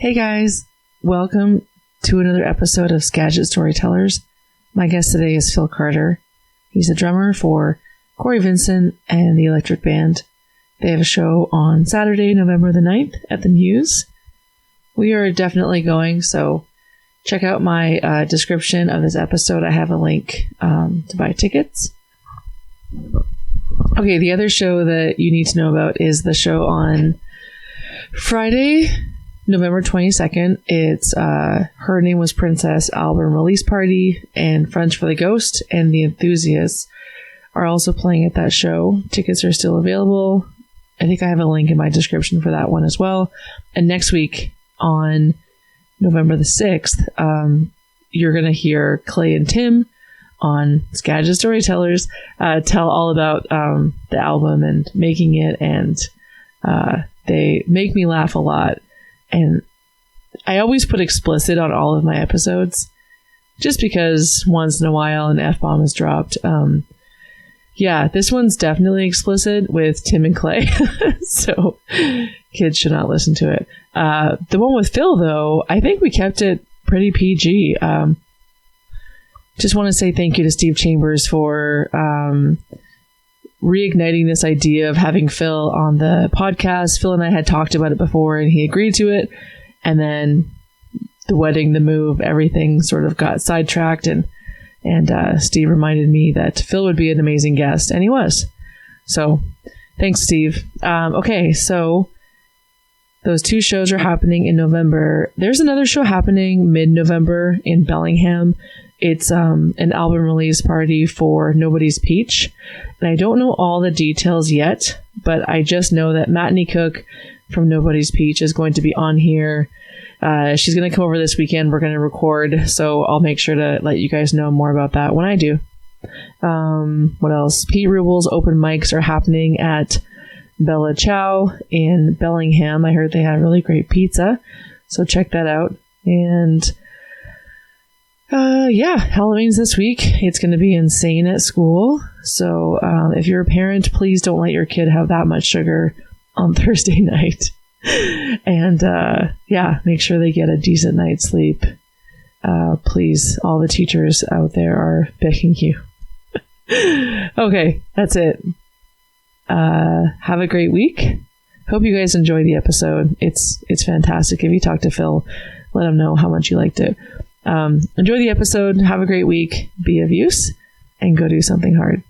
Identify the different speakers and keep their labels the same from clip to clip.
Speaker 1: Hey guys, welcome to another episode of Skagit Storytellers. My guest today is Phil Carter. He's a drummer for Corey Vincent and the Electric Band. They have a show on Saturday, November the 9th at the Muse. We are definitely going, so check out my description of this episode. I have a link to buy tickets. Okay, the other show that you need to know about is the show on Friday, November 22nd. It's Her Name Was Princess album release party, and Friends for the Ghost and the Enthusiasts are also playing at that show. Tickets are still available. I think I have a link in my description for that one as well. And next week on November the 6th, you're going to hear Clay and Tim on Skagit Storytellers tell all about the album and making it, and they make me laugh a lot. And I always put explicit on all of my episodes just because once in a while an F-bomb is dropped. Yeah, this one's definitely explicit with Tim and Clay, so kids should not listen to it. The one with Phil, though, I think we kept it pretty PG. Just want to say thank you to Steve Chambers for reigniting this idea of having Phil on the podcast. Phil and I had talked about it before and he agreed to it. And then the wedding, the move, everything sort of got sidetracked. And Steve reminded me that Phil would be an amazing guest. And he was. So thanks, Steve. Okay, so those two shows are happening in November. There's another show happening mid-November in Bellingham. It's an album release party for Nobody's Peach. And I don't know all the details yet, but I just know that Matinee Cook from Nobody's Peach is going to be on here. She's going to come over this weekend. We're going to record, so I'll make sure to let you guys know more about that when I do. What else? Pete Rubel's open mics are happening at Bella Chow in Bellingham. I heard they had really great pizza, so check that out. And yeah, Halloween's this week. It's going to be insane at school. So if you're a parent, please don't let your kid have that much sugar on Thursday night. And yeah, make sure they get a decent night's sleep. Please, all the teachers out there are begging you. Okay, that's it. Have a great week. Hope you guys enjoy the episode. It's fantastic. If you talk to Phil, let him know how much you liked it. Enjoy the episode. Have a great week. Be of use and go do something hard.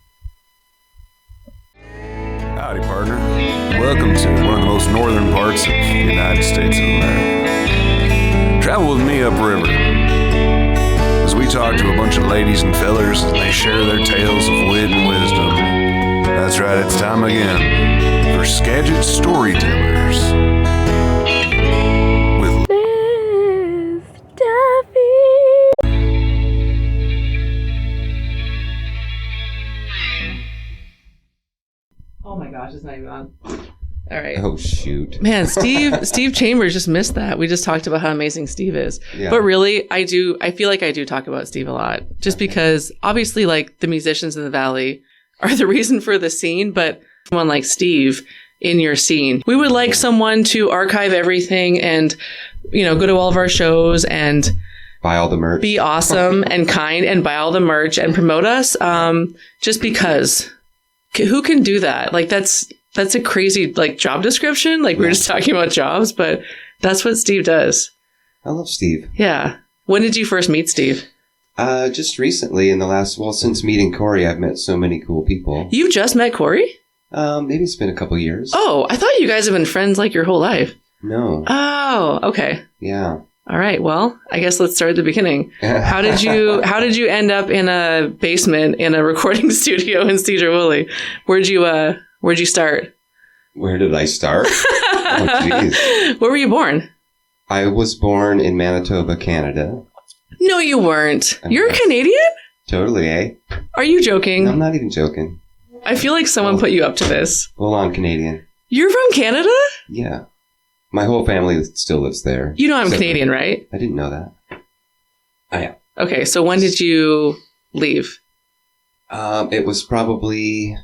Speaker 2: Howdy, partner. Welcome to one of the most northern parts of the United States of America. Travel with me upriver as we talk to a bunch of ladies and fellers and they share their tales of wit and wisdom. That's right, it's time again for Skagit Storytellers.
Speaker 1: It's not even on. All right.
Speaker 3: Oh, shoot.
Speaker 1: Man, Steve Chambers just missed that. We just talked about how amazing Steve is. Yeah. But really, I feel like I do talk about Steve a lot. Just because, obviously, like, the musicians in the Valley are the reason for the scene, but someone like Steve in your scene. We would like someone to archive everything and, go to all of our shows and
Speaker 3: buy all the merch.
Speaker 1: Be awesome and kind and buy all the merch and promote us. Just because. Who can do that? Like, that's a crazy, like, job description. Like, we were just talking about jobs, but that's what Steve does.
Speaker 3: I love Steve.
Speaker 1: Yeah. When did you first meet Steve?
Speaker 3: Just recently since meeting Corey, I've met so many cool people.
Speaker 1: You've just met Corey?
Speaker 3: Maybe it's been a couple years.
Speaker 1: Oh, I thought you guys have been friends, like, your whole life.
Speaker 3: No.
Speaker 1: Oh, okay.
Speaker 3: Yeah.
Speaker 1: All right. Well, I guess let's start at the beginning. How did you end up in a basement in a recording studio in Cedar Woolley? Where'd you start?
Speaker 3: Where did I start? Oh, jeez.
Speaker 1: Where were you born?
Speaker 3: I was born in Manitoba, Canada.
Speaker 1: No, you weren't. You're a Canadian?
Speaker 3: Totally, eh?
Speaker 1: Are you joking?
Speaker 3: No, I'm not even joking.
Speaker 1: I feel like someone put you up to this.
Speaker 3: Full on Canadian.
Speaker 1: You're from Canada?
Speaker 3: Yeah. My whole family still lives there.
Speaker 1: You know I'm Canadian, right?
Speaker 3: I didn't know that. Oh, yeah.
Speaker 1: Okay, so when did you leave?
Speaker 3: It was probably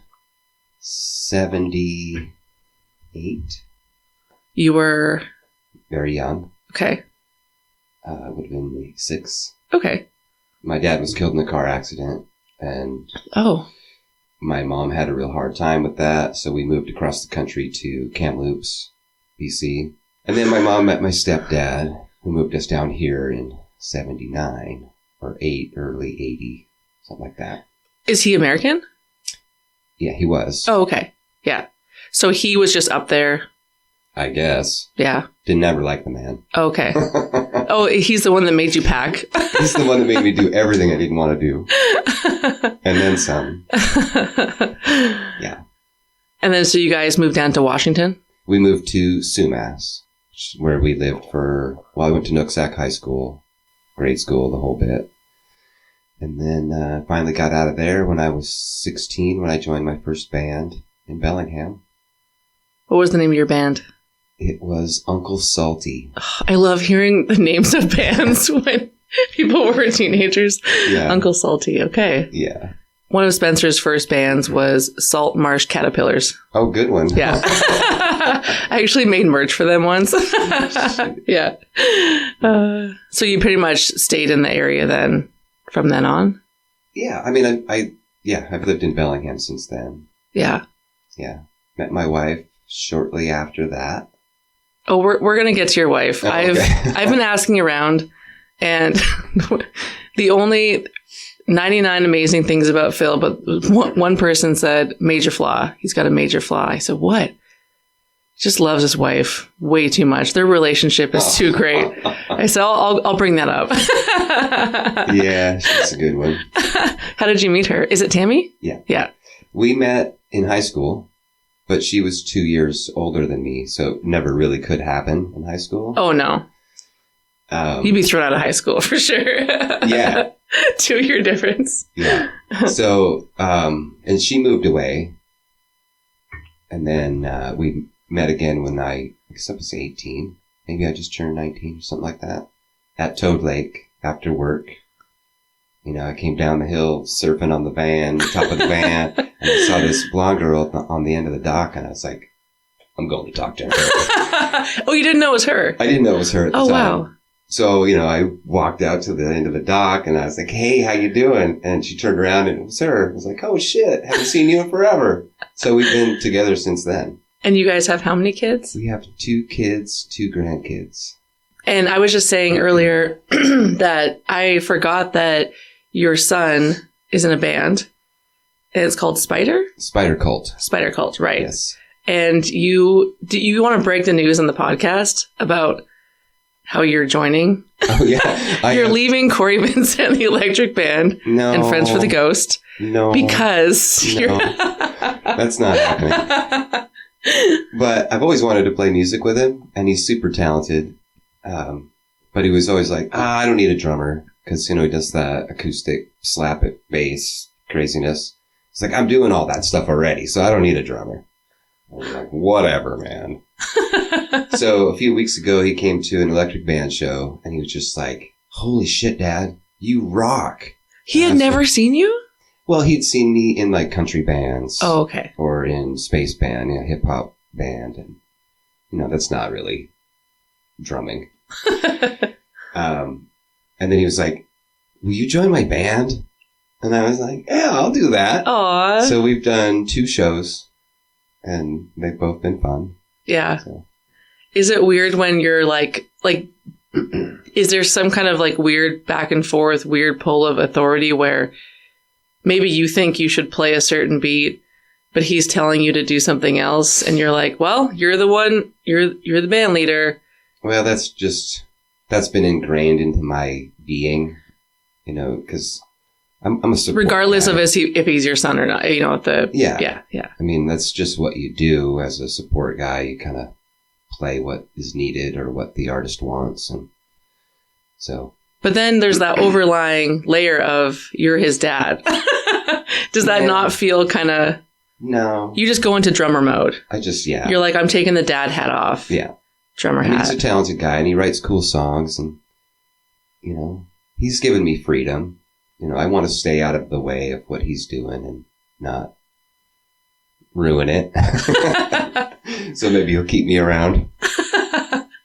Speaker 3: 78.
Speaker 1: You were...
Speaker 3: Very young.
Speaker 1: Okay.
Speaker 3: It would have been like 6.
Speaker 1: Okay.
Speaker 3: My dad was killed in a car accident, and my mom had a real hard time with that, so we moved across the country to Kamloops, BC. And then my mom met my stepdad, who moved us down here in 79 or 8, early 80, something like that.
Speaker 1: Is he American?
Speaker 3: Yeah, he was.
Speaker 1: Oh, okay. Yeah. So he was just up there.
Speaker 3: I guess.
Speaker 1: Yeah.
Speaker 3: Didn't ever like the man.
Speaker 1: Okay. Oh, he's the one that made you pack.
Speaker 3: He's the one that made me do everything I didn't want to do. And then some. Yeah.
Speaker 1: And then so you guys moved down to Washington?
Speaker 3: We moved to Sumas, where we lived I went to Nooksack High School, grade school, the whole bit. And then finally got out of there when I was 16, when I joined my first band in Bellingham.
Speaker 1: What was the name of your band?
Speaker 3: It was Uncle Salty.
Speaker 1: I love hearing the names of bands when people were teenagers.
Speaker 3: Yeah.
Speaker 1: Uncle Salty, okay.
Speaker 3: Yeah.
Speaker 1: One of Spencer's first bands was Salt Marsh Caterpillars.
Speaker 3: Oh, good one.
Speaker 1: Yeah. I actually made merch for them once. Yeah. So you pretty much stayed in the area then, from then on?
Speaker 3: Yeah. I mean, I've lived in Bellingham since then.
Speaker 1: Yeah.
Speaker 3: Yeah. Met my wife shortly after that.
Speaker 1: Oh, we're going to get to your wife.
Speaker 3: Oh, okay.
Speaker 1: I've been asking around, and the only 99 amazing things about Phil, but one person said major flaw. He's got a major flaw. I said, what? He just loves his wife way too much. Their relationship is too great. I said, I'll bring that up.
Speaker 3: Yeah, she's a good one.
Speaker 1: How did you meet her? Is it Tammy?
Speaker 3: Yeah.
Speaker 1: Yeah.
Speaker 3: We met in high school, but she was 2 years older than me, so it never really could happen in high school.
Speaker 1: Oh, no. You'd be thrown out of high school for sure.
Speaker 3: Yeah.
Speaker 1: 2-year difference.
Speaker 3: Yeah. So, and she moved away. And then we met again when I guess I was 18. Maybe I just turned 19 or something like that. At Toad Lake after work. You know, I came down the hill surfing on the van, the top of the van, and I saw this blonde girl on the end of the dock, and I was like, I'm going to talk to her.
Speaker 1: Oh, you didn't know it was her?
Speaker 3: I didn't know it was her at the time.
Speaker 1: Wow.
Speaker 3: So, you know, I walked out to the end of the dock, and I was like, hey, how you doing? And she turned around, and it was her. I was like, oh, shit, haven't seen you in forever. So we've been together since then.
Speaker 1: And you guys have how many kids?
Speaker 3: We have 2 kids, 2 grandkids.
Speaker 1: And I was just saying earlier that I forgot that your son is in a band, and it's called Spider?
Speaker 3: Spider Cult.
Speaker 1: Spider Cult, right.
Speaker 3: Yes.
Speaker 1: And you want to break the news on the podcast about how you're joining?
Speaker 3: Oh, yeah.
Speaker 1: You're leaving Corey Vincent and the Electric Band and Friends for the Ghost.
Speaker 3: No.
Speaker 1: Because you're...
Speaker 3: That's not happening. But I've always wanted to play music with him, and he's super talented. But he was always like, I don't need a drummer. Because, you know, he does that acoustic slap it bass craziness. It's like, I'm doing all that stuff already, so I don't need a drummer. I was like, whatever, man. So a few weeks ago, he came to an Electric Band show, and he was just like, holy shit, Dad, you rock.
Speaker 1: He had never seen you?
Speaker 3: Well, he'd seen me in, like, country bands.
Speaker 1: Oh, okay.
Speaker 3: Or in space band, hip-hop band. And, you know, that's not really drumming. And then he was like, will you join my band? And I was like, yeah, I'll do that.
Speaker 1: Aww.
Speaker 3: So we've done 2 shows, and they've both been fun.
Speaker 1: Yeah.
Speaker 3: So.
Speaker 1: Is it weird when you're like, is there some kind of like weird back and forth, weird pull of authority where maybe you think you should play a certain beat, but he's telling you to do something else, and you're like, well, you're the one, you're the band leader.
Speaker 3: Well, that's been ingrained into my being, you know, because I'm a support
Speaker 1: regardless
Speaker 3: guy.
Speaker 1: of if he's your son or not, you know, yeah.
Speaker 3: I mean, that's just what you do as a support guy. You kind of play what is needed or what the artist wants, and so. But
Speaker 1: then there's that overlying layer of you're his dad. Does that not feel kind of?
Speaker 3: No.
Speaker 1: You just go into drummer mode.
Speaker 3: You're
Speaker 1: like, I'm taking the dad hat off.
Speaker 3: Yeah.
Speaker 1: Drummer hat.
Speaker 3: He's a talented guy, and he writes cool songs, and, you know, he's given me freedom. You know, I want to stay out of the way of what he's doing and not ruin it. So maybe he'll keep me around.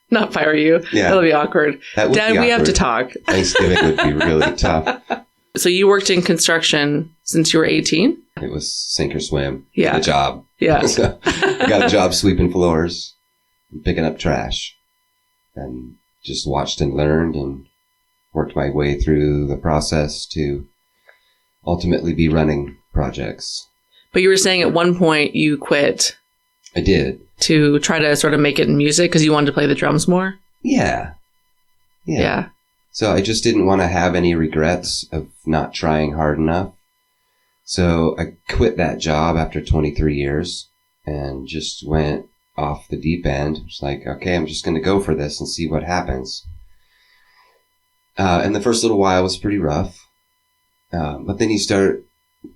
Speaker 1: not fire you.
Speaker 3: Yeah.
Speaker 1: That'll be awkward.
Speaker 3: That would
Speaker 1: Dad,
Speaker 3: be
Speaker 1: we have to
Speaker 3: awkward.
Speaker 1: talk.
Speaker 3: Thanksgiving would be really tough.
Speaker 1: So you worked in construction since you were 18?
Speaker 3: It was sink or swim.
Speaker 1: Yeah.
Speaker 3: A job.
Speaker 1: Yeah.
Speaker 3: So I got a job sweeping floors, and picking up trash, and just watched and learned and worked my way through the process to ultimately be running projects.
Speaker 1: But you were saying at one point you quit
Speaker 3: I did.
Speaker 1: to try to sort of make it in music because you wanted to play the drums more?
Speaker 3: Yeah. So I just didn't want to have any regrets of not trying hard enough. So I quit that job after 23 years and just went off the deep end. It's like, okay, I'm just going to go for this and see what happens. And the first little while was pretty rough. But then you start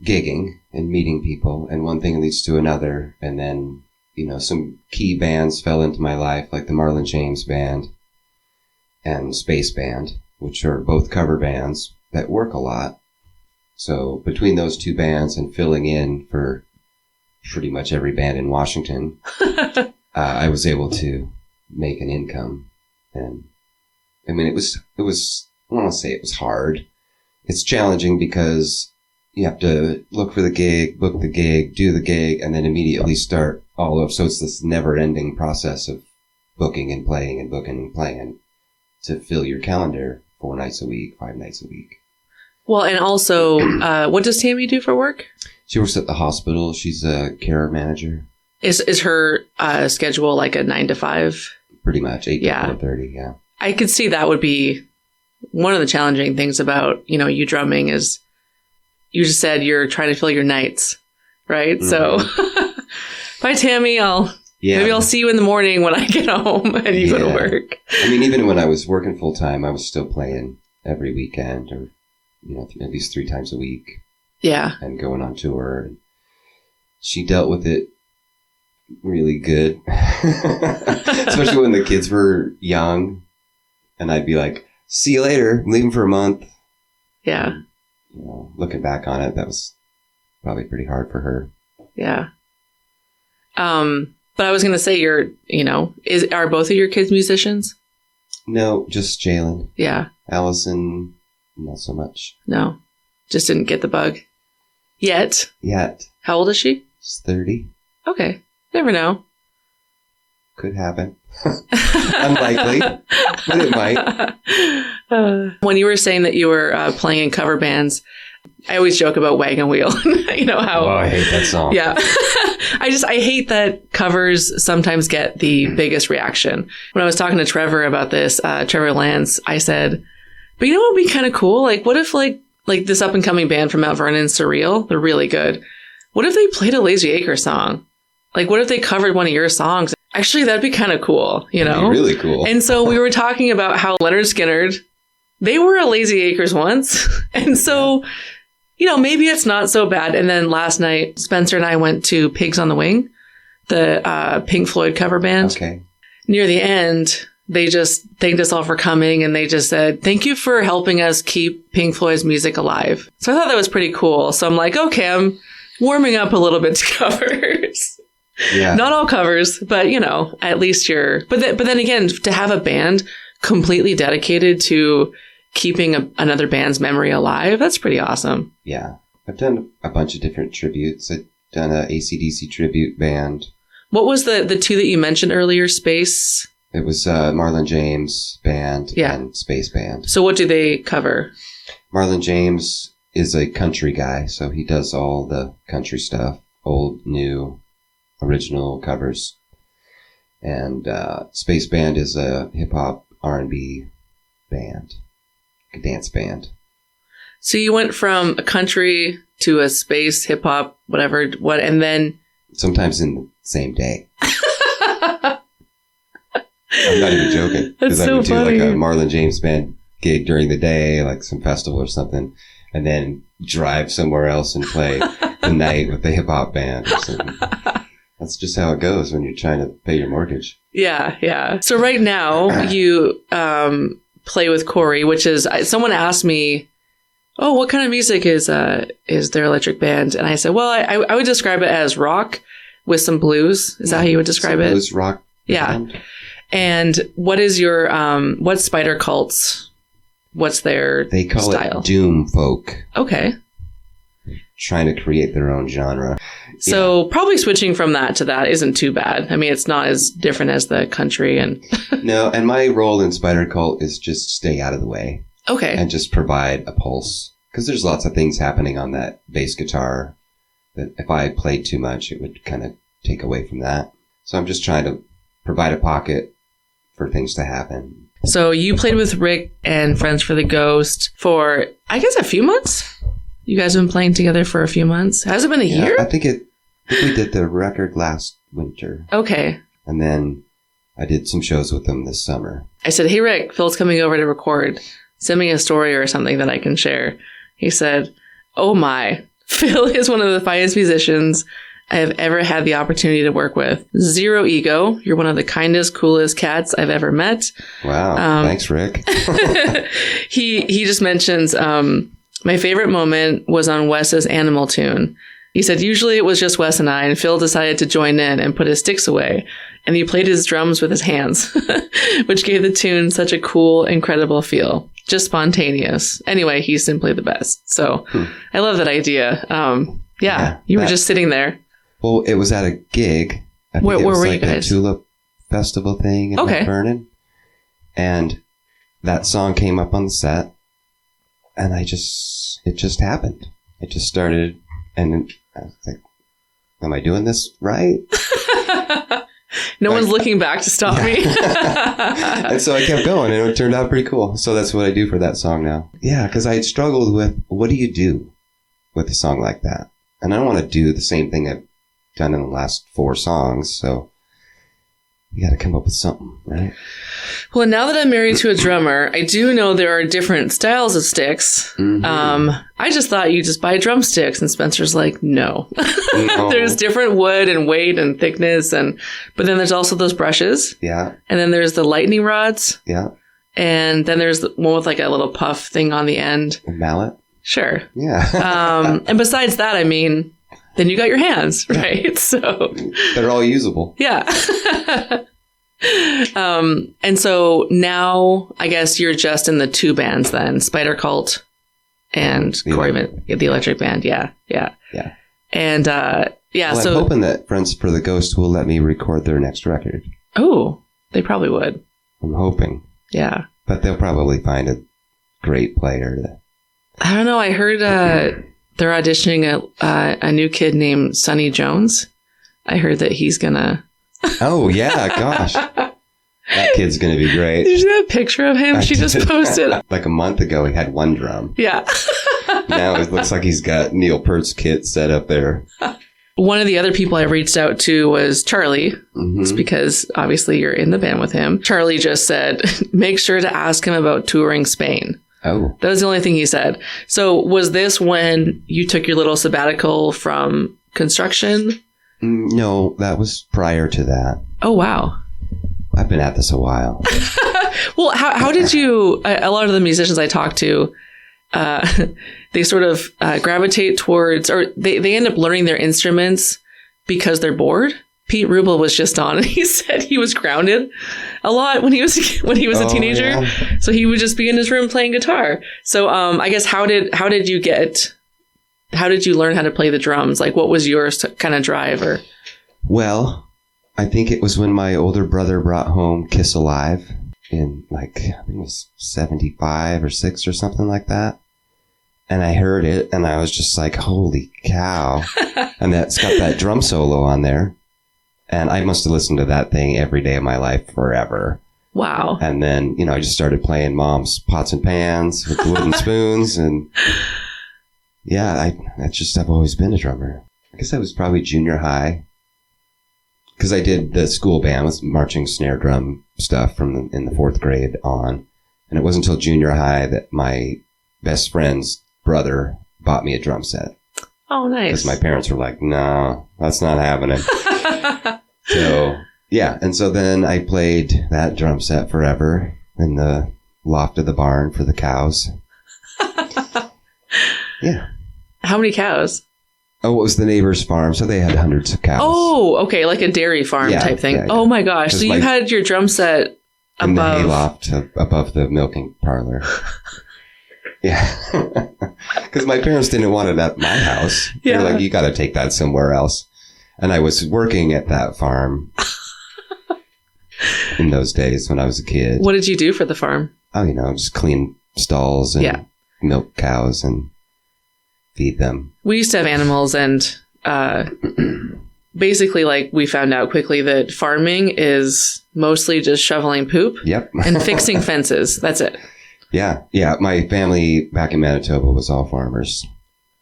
Speaker 3: gigging and meeting people, and one thing leads to another. And then, some key bands fell into my life, like the Marlon James Band and Space Band, which are both cover bands that work a lot. So between those two bands and filling in for pretty much every band in Washington, I was able to make an income. And I mean, it was, I don't want to say it was hard. It's challenging because you have to look for the gig, book the gig, do the gig, and then immediately start all over. So it's this never ending process of booking and playing and booking and playing to fill your calendar 4 nights a week, 5 nights a week.
Speaker 1: Well, and also, what does Tammy do for work?
Speaker 3: She works at the hospital. She's a care manager.
Speaker 1: Is her schedule like a 9 to 5?
Speaker 3: Pretty much 8 to 4:30. Yeah.
Speaker 1: I could see that would be one of the challenging things about, you drumming is you just said you're trying to fill your nights, right? Mm-hmm. So bye, Tammy. Maybe I'll see you in the morning when I get home and you go to work.
Speaker 3: I mean, even when I was working full time, I was still playing every weekend or, at least 3 times a week.
Speaker 1: Yeah.
Speaker 3: And going on tour. She dealt with it really good, especially when the kids were young. And I'd be like, see you later. I'm leaving for a month.
Speaker 1: Yeah.
Speaker 3: Looking back on it, that was probably pretty hard for her.
Speaker 1: Yeah. But I was going to say are both of your kids musicians?
Speaker 3: No, just Jalen.
Speaker 1: Yeah.
Speaker 3: Allison, not so much.
Speaker 1: No. Just didn't get the bug. Yet. How old is she?
Speaker 3: She's 30.
Speaker 1: Okay. Never know.
Speaker 3: Could happen. Unlikely, but it might.
Speaker 1: When you were saying that you were playing in cover bands, I always joke about Wagon Wheel. How...
Speaker 3: Oh, I hate that song.
Speaker 1: Yeah. I hate that covers sometimes get the biggest reaction. When I was talking to Trevor about this, Trevor Lance, I said, but what would be kind of cool? Like, what if like this up and coming band from Mount Vernon, Surreal, they're really good. What if they played a Lazy Acre song? Like, what if they covered one of your songs? Actually, that'd be kind of cool, That'd be
Speaker 3: really cool.
Speaker 1: And so we were talking about how Leonard Skinner, they were a Lazy Acres once. And so, maybe it's not so bad. And then last night, Spencer and I went to Pigs on the Wing, the Pink Floyd cover band.
Speaker 3: Okay.
Speaker 1: Near the end, they just thanked us all for coming. And they just said, thank you for helping us keep Pink Floyd's music alive. So I thought that was pretty cool. So I'm like, okay, I'm warming up a little bit to covers.
Speaker 3: Yeah.
Speaker 1: Not all covers, but at least but then again, to have a band completely dedicated to keeping another band's memory alive, that's pretty awesome.
Speaker 3: Yeah. I've done a bunch of different tributes. I've done a AC/DC tribute band.
Speaker 1: What was the two that you mentioned earlier, Space?
Speaker 3: It was Marlon James Band and Space Band.
Speaker 1: So what do they cover?
Speaker 3: Marlon James is a country guy, so he does all the country stuff, old, new, original covers. And Space Band is a hip-hop R&B band, a dance band.
Speaker 1: So you went from a country to a space, hip-hop, whatever, and then...
Speaker 3: Sometimes in the same day. I'm not even joking.
Speaker 1: That's so
Speaker 3: I would
Speaker 1: funny.
Speaker 3: do like a Marlon James Band gig during the day, like some festival or something, and then drive somewhere else and play the night with the hip-hop band or something. That's just how it goes when you're trying to pay your mortgage. Yeah. So right now you play with Corey, which is someone asked me, "Oh, what kind of music is their electric band?" And I said, "Well, I would describe it as rock with some blues." Is that how you would describe it? Blues rock.
Speaker 1: Yeah.
Speaker 3: Band.
Speaker 1: And what is your, what's Spider Cult's, what's their
Speaker 3: They call
Speaker 1: style?
Speaker 3: it doom folk.
Speaker 1: Okay.
Speaker 3: Trying to create their own genre.
Speaker 1: So probably switching from that to that isn't too bad. I mean, it's not as different as the country and...
Speaker 3: No, and my role in Spider Cult is just stay out of the way.
Speaker 1: Okay.
Speaker 3: And just provide a pulse. Because there's lots of things happening on that bass guitar that if I played too much, it would kind of take away from that. So I'm just trying to provide a pocket for things to happen.
Speaker 1: So you played with Rick and Friends for the Ghost for, I guess, a few months? You guys have been playing together for a few months? Has it been a year?
Speaker 3: I think we did the record last winter.
Speaker 1: Okay.
Speaker 3: And then I did some shows with them this summer.
Speaker 1: I said, hey, Rick, Phil's coming over to record. Send me a story or something that I can share. He said, oh my, Phil is one of the finest musicians I have ever had the opportunity to work with. Zero ego. You're one of the kindest, coolest cats I've ever met.
Speaker 3: Wow. Thanks, Rick.
Speaker 1: He just mentions, my favorite moment was on Wes's Animal tune. He said, usually it was just Wes and I, and Phil decided to join in and put his sticks away. And he played his drums with his hands, which gave the tune such a cool, incredible feel. Just spontaneous. Anyway, he's simply the best. So I love that idea. You were just sitting there.
Speaker 3: Well, it was at a gig. I think
Speaker 1: Where
Speaker 3: it was
Speaker 1: were
Speaker 3: like
Speaker 1: you guys?
Speaker 3: a Tulip Festival thing in Mount Vernon. And that song came up on the set. And it just happened. It just started. And I was like, am I doing this right?
Speaker 1: No one's looking back to stop me.
Speaker 3: And so I kept going, and it turned out pretty cool. So that's what I do for that song now. Yeah, because I had struggled with, what do you do with a song like that? And I don't want to do the same thing I've done in the last 4 songs, so you got to come up with something, right?
Speaker 1: Well, now that I'm married to a drummer, I do know there are different styles of sticks. Mm-hmm. I just thought you just buy drumsticks, and Spencer's like, no. There's different wood and weight and thickness, but then there's also those brushes.
Speaker 3: Yeah.
Speaker 1: And then there's the lightning rods.
Speaker 3: Yeah.
Speaker 1: And then there's the one with like a little puff thing on the end.
Speaker 3: A mallet?
Speaker 1: Sure.
Speaker 3: Yeah.
Speaker 1: And besides that, I mean, then you got your hands, right? So
Speaker 3: they're all usable.
Speaker 1: Yeah. And so now I guess you're just in the 2 bands then, Spider Cult and the Electric Band. Yeah. And
Speaker 3: well,
Speaker 1: so
Speaker 3: I'm hoping that Friends for the Ghost will let me record their next record.
Speaker 1: Oh, they probably would.
Speaker 3: I'm hoping.
Speaker 1: Yeah.
Speaker 3: But they'll probably find a great player.
Speaker 1: I don't know. I heard they're auditioning a new kid named Sonny Jones. I heard that he's gonna.
Speaker 3: Oh yeah, gosh, that kid's gonna be great.
Speaker 1: Did you see that picture of him? She just posted.
Speaker 3: Like a month ago, he had 1 drum.
Speaker 1: Yeah.
Speaker 3: Now it looks like he's got Neil Peart's kit set up there.
Speaker 1: One of the other people I reached out to was Charlie. Mm-hmm. It's because obviously you're in the band with him. Charlie just said, make sure to ask him about touring Spain.
Speaker 3: Oh.
Speaker 1: That was the only thing he said. So was this when you took your little sabbatical from construction?
Speaker 3: No, that was prior to that.
Speaker 1: Oh, wow.
Speaker 3: I've been at this a while.
Speaker 1: Well, how did you, a lot of the musicians I talked to, they sort of gravitate towards, or they end up learning their instruments because they're bored. Pete Rubel was just on, and he said he was grounded a lot when he was a teenager. Yeah. So he would just be in his room playing guitar. So I guess how did you learn how to play the drums? Like, what was your kind of drive? Or?
Speaker 3: Well, I think it was when my older brother brought home Kiss Alive in I think it was 75 or 6 or something like that. And I heard it, and I was just like, holy cow. And that's got that drum solo on there. And I must have listened to that thing every day of my life forever.
Speaker 1: Wow.
Speaker 3: And then, I just started playing Mom's Pots and Pans with the wooden spoons. And yeah, I've always been a drummer. I guess I was probably junior high. Because I did the school band with marching snare drum stuff in the 4th grade on. And it wasn't until junior high that my best friend's brother bought me a drum set.
Speaker 1: Oh, nice.
Speaker 3: Because my parents were like, no, that's not happening. So, yeah. And so then I played that drum set forever in the loft of the barn for the cows. Yeah.
Speaker 1: How many cows?
Speaker 3: Oh, it was the neighbor's farm, so they had hundreds of cows.
Speaker 1: Oh, okay, like a dairy farm type thing. Yeah. Oh my gosh! So you had your drum set
Speaker 3: in the hayloft above the milking parlor. Yeah, because my parents didn't want it at my house. Yeah. They're like, you got to take that somewhere else. And I was working at that farm in those days when I was a kid.
Speaker 1: What did you do for the farm?
Speaker 3: Oh, just clean stalls and milk cows and feed them.
Speaker 1: We used to have animals, and basically, like, we found out quickly that farming is mostly just shoveling poop and fixing fences. That's it.
Speaker 3: Yeah. Yeah. My family back in Manitoba was all farmers.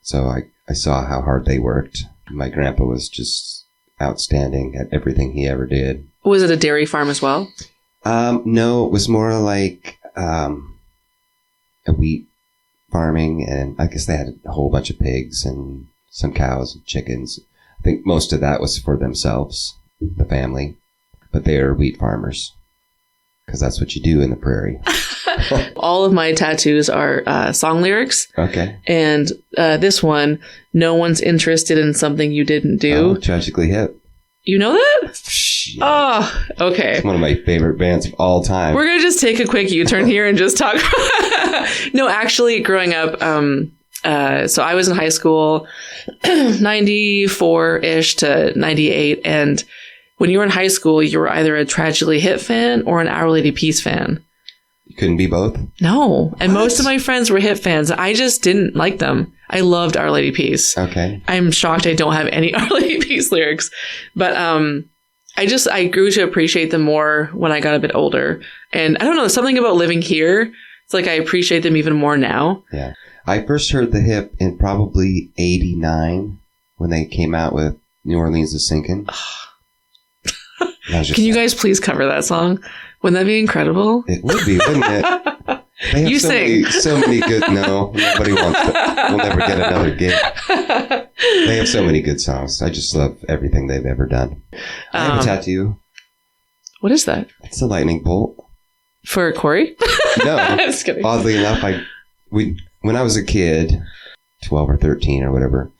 Speaker 3: So I saw how hard they worked. My grandpa was just outstanding at everything he ever did.
Speaker 1: Was it a dairy farm as well?
Speaker 3: No, it was more like a wheat farming, and I guess they had a whole bunch of pigs and some cows and chickens. I think most of that was for themselves, the family, but they are wheat farmers because that's what you do in the prairie.
Speaker 1: All of my tattoos are song lyrics.
Speaker 3: Okay.
Speaker 1: And this one, no one's interested in something you didn't do.
Speaker 3: Oh, Tragically Hip.
Speaker 1: You know that?
Speaker 3: Shit.
Speaker 1: Oh, okay.
Speaker 3: It's one of my favorite bands of all time.
Speaker 1: We're going to just take a quick U-turn here and just talk. No, actually, growing up, so I was in high school, 94-ish to 98. And when you were in high school, you were either a Tragically Hip fan or an Our Lady Peace fan.
Speaker 3: You couldn't be both?
Speaker 1: No. And most of my friends were Hip fans. I just didn't like them. I loved Our Lady Peace.
Speaker 3: Okay.
Speaker 1: I'm shocked I don't have any Our Lady Peace lyrics. But I grew to appreciate them more when I got a bit older. And I don't know, something about living here, it's like I appreciate them even more now.
Speaker 3: Yeah. I first heard the Hip in probably 89 when they came out with New Orleans is Sinking.
Speaker 1: Can you guys please cover that song? Wouldn't that be incredible?
Speaker 3: It would be, wouldn't it? They have so many good. No, nobody wants to. We'll never get another gig. They have so many good songs. I just love everything they've ever done. I have a tattoo.
Speaker 1: What is that?
Speaker 3: It's a lightning bolt.
Speaker 1: For Corey?
Speaker 3: No.
Speaker 1: Just kidding.
Speaker 3: Oddly enough, when I was a kid, 12 or 13 or whatever,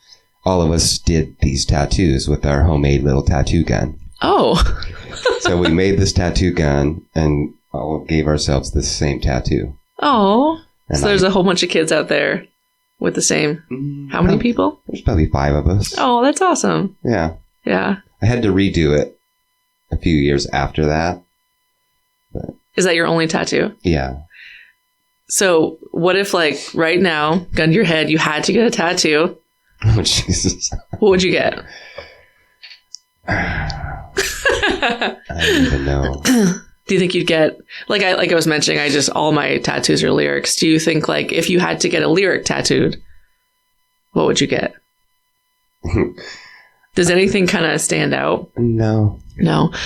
Speaker 3: all of us did these tattoos with our homemade little tattoo gun.
Speaker 1: Oh.
Speaker 3: So we made this tattoo gun and all gave ourselves the same tattoo.
Speaker 1: Oh. So there's a whole bunch of kids out there with the same. How many people?
Speaker 3: There's probably 5 of us.
Speaker 1: Oh, that's awesome.
Speaker 3: Yeah.
Speaker 1: Yeah.
Speaker 3: I had to redo it a few years after that. But
Speaker 1: is that your only tattoo?
Speaker 3: Yeah.
Speaker 1: So what if, like, right now, gun to your head, you had to get a tattoo?
Speaker 3: Oh, Jesus.
Speaker 1: What would you get?
Speaker 3: I don't even know.
Speaker 1: Do you think you'd get, like I was mentioning, all my tattoos are lyrics. Do you think, like, if you had to get a lyric tattooed, what would you get? Does anything kind of stand out?
Speaker 3: No.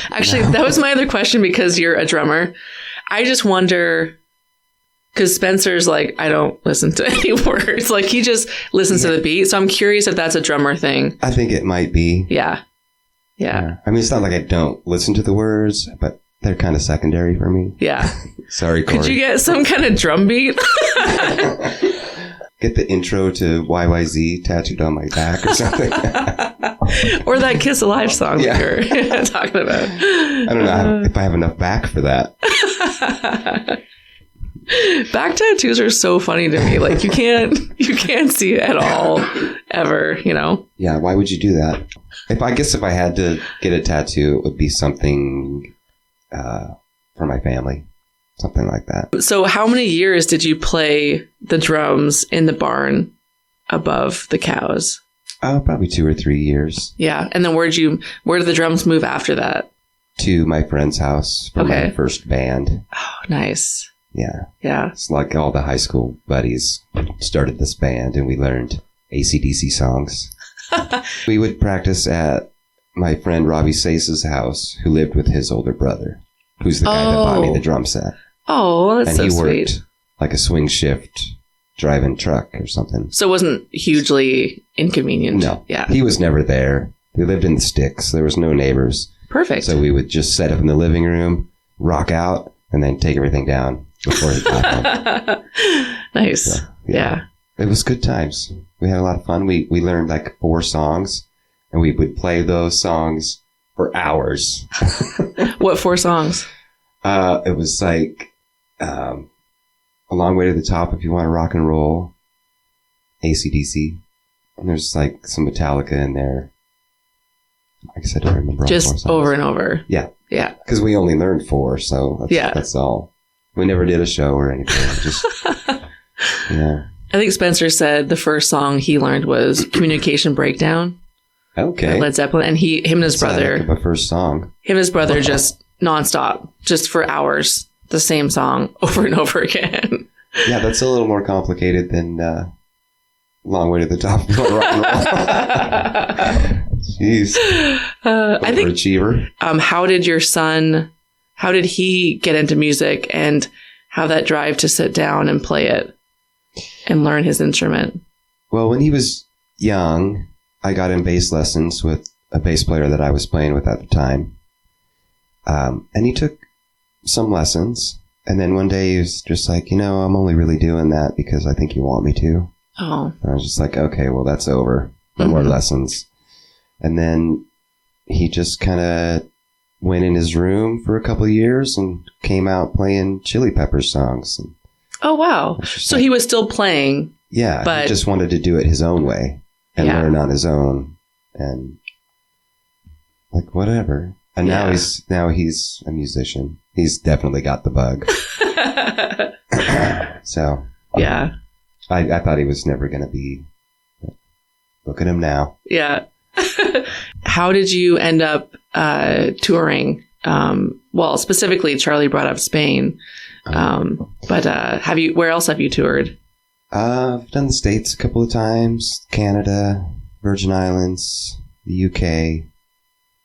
Speaker 1: Actually, that was my other question, because you're a drummer. I just wonder, because Spencer's like, I don't listen to any words. Like, he just listens to the beat. So I'm curious if that's a drummer thing.
Speaker 3: I think it might be.
Speaker 1: Yeah.
Speaker 3: I mean, it's not like I don't listen to the words, but they're kind of secondary for me.
Speaker 1: Yeah.
Speaker 3: Sorry, Corey.
Speaker 1: Could you get some kind of drum beat?
Speaker 3: Get the intro to YYZ tattooed on my back or something.
Speaker 1: Or that Kiss Alive song that you're talking about.
Speaker 3: I don't know if I have enough back for that.
Speaker 1: Back tattoos are so funny to me. Like, you can't see it at all, ever, you know?
Speaker 3: Yeah, why would you do that? If I had to get a tattoo, it would be something for my family. Something like that. So how many years did you play the drums in the barn above the cows? Oh, probably 2 or 3 years. Yeah. And then where did the drums move after that? To my friend's house for my first band. Oh, nice. Yeah. Yeah. It's like all the high school buddies started this band and we learned AC/DC songs. We would practice at my friend Robbie Sace's house, who lived with his older brother, who's the guy that bought me the drum set. Oh, that's so sweet. And he worked like a swing shift driving truck or something. So it wasn't hugely inconvenient? No. Yeah. He was never there. We lived in the sticks. There was no neighbors. Perfect. So we would just set up in the living room, rock out, and then take everything down before he got home. Nice. So, yeah. It was good times. We had a lot of fun. We learned like 4 songs, and we would play those songs for hours.
Speaker 1: What 4 songs?
Speaker 3: It was like A Long Way to the Top, If You Want to Rock and Roll, AC/DC, and there's like some Metallica in there. I guess I don't remember all 4 songs.
Speaker 1: Just over and over.
Speaker 3: Yeah.
Speaker 1: Yeah.
Speaker 3: Because we only learned 4, so that's all. We never did a show or anything. Just, yeah.
Speaker 1: I think Spencer said the first song he learned was Communication Breakdown.
Speaker 3: Okay.
Speaker 1: Led Zeppelin. And him and his brother.
Speaker 3: Like my first song.
Speaker 1: Him and his brother just nonstop, just for hours, the same song over and over again.
Speaker 3: Yeah, that's a little more complicated than Long Way to the Top of Rock and Roll. Jeez.
Speaker 1: I think,
Speaker 3: Overachiever.
Speaker 1: how did he get into music and have that drive to sit down and play it and learn his instrument?
Speaker 3: Well, when he was young, I got in bass lessons with a bass player that I was playing with at the time. And he took some lessons. And then one day he was just like, I'm only really doing that because I think you want me to.
Speaker 1: Oh.
Speaker 3: And I was just like, okay, well, that's over. No more lessons. And then he just kind of went in his room for a couple of years and came out playing Chili Peppers songs. And
Speaker 1: oh, wow. So he was still playing.
Speaker 3: Yeah.
Speaker 1: But
Speaker 3: he just wanted to do it his own way and learn on his own. And like, whatever. And now he's a musician. He's definitely got the bug. So.
Speaker 1: Yeah.
Speaker 3: I thought he was never going to be. Look at him now.
Speaker 1: Yeah. How did you end up touring? Well, specifically, Charlie brought up Spain. But where else have you toured?
Speaker 3: I've done the States a couple of times. Canada, Virgin Islands, the UK,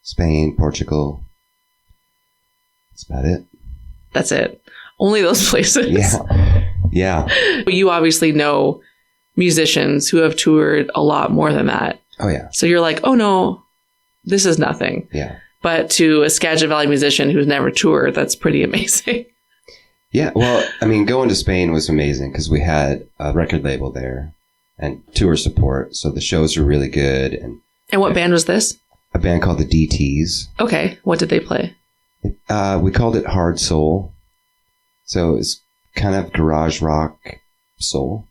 Speaker 3: Spain, Portugal. That's about it.
Speaker 1: That's it. Only those places.
Speaker 3: Yeah.
Speaker 1: You obviously know musicians who have toured a lot more than that.
Speaker 3: Oh, yeah.
Speaker 1: So you're like, oh, no, this is nothing.
Speaker 3: Yeah.
Speaker 1: But to a Skagit Valley musician who's never toured, that's pretty amazing.
Speaker 3: Yeah. Well, I mean, going to Spain was amazing because we had a record label there and tour support. So the shows were really good. And
Speaker 1: what band was this?
Speaker 3: A band called the DTs.
Speaker 1: Okay. What did they play?
Speaker 3: We called it Hard Soul. So it's kind of garage rock soul.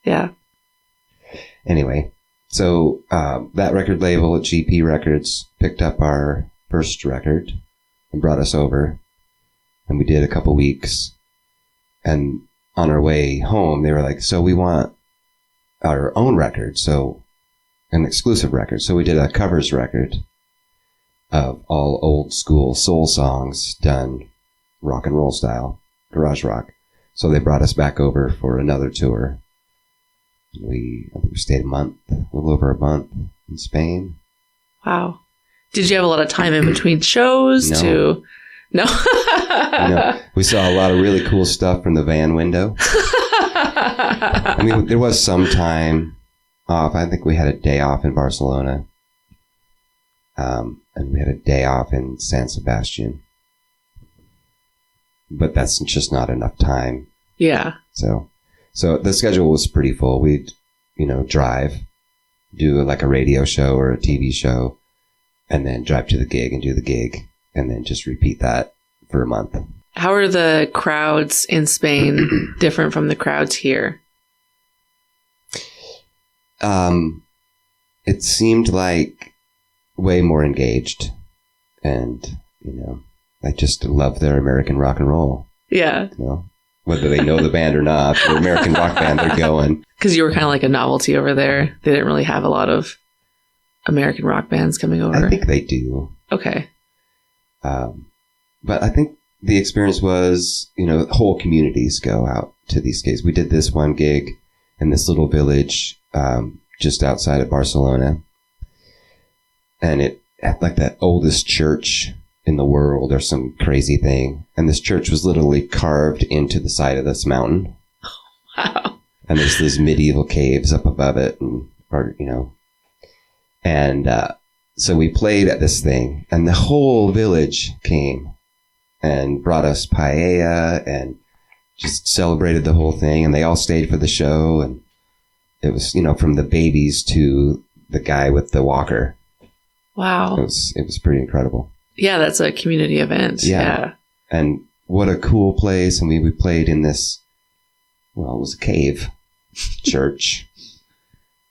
Speaker 1: Yeah.
Speaker 3: Anyway, so that record label at GP Records picked up our first record and brought us over. And we did a couple weeks. And on our way home, they were like, so we want our own record. So an exclusive record. So we did a covers record of all old school soul songs done rock and roll style, garage rock. So they brought us back over for another tour. I think we stayed a little over a month in Spain.
Speaker 1: Wow. Did you have a lot of time in between shows No.
Speaker 3: No. We saw a lot of really cool stuff from the van window. I mean, there was some time off. I think we had a day off in Barcelona. And we had a day off in San Sebastian. But that's just not enough time.
Speaker 1: Yeah.
Speaker 3: So the schedule was pretty full. We'd, drive, do like a radio show or a TV show, and then drive to the gig and do the gig, and then just repeat that for a month.
Speaker 1: How are the crowds in Spain different from the crowds here?
Speaker 3: It seemed like way more engaged, and, I just love their American rock and roll.
Speaker 1: Yeah.
Speaker 3: Whether they know the band or not, the American rock band, they're going. Because
Speaker 1: you were kind of like a novelty over there. They didn't really have a lot of American rock bands coming over.
Speaker 3: I think they do.
Speaker 1: Okay.
Speaker 3: But I think the experience was, whole communities go out to these gigs. We did this one gig in this little village just outside of Barcelona. And it had like that oldest church in the world or some crazy thing. And this church was literally carved into the side of this mountain.
Speaker 1: Wow.
Speaker 3: And there's these medieval caves up above it. So we played at this thing and the whole village came and brought us paella and just celebrated the whole thing. And they all stayed for the show. And it was, from the babies to the guy with the walker.
Speaker 1: Wow.
Speaker 3: It was pretty incredible.
Speaker 1: Yeah, that's a community event. Yeah.
Speaker 3: And what a cool place. And we played in this, it was a cave church.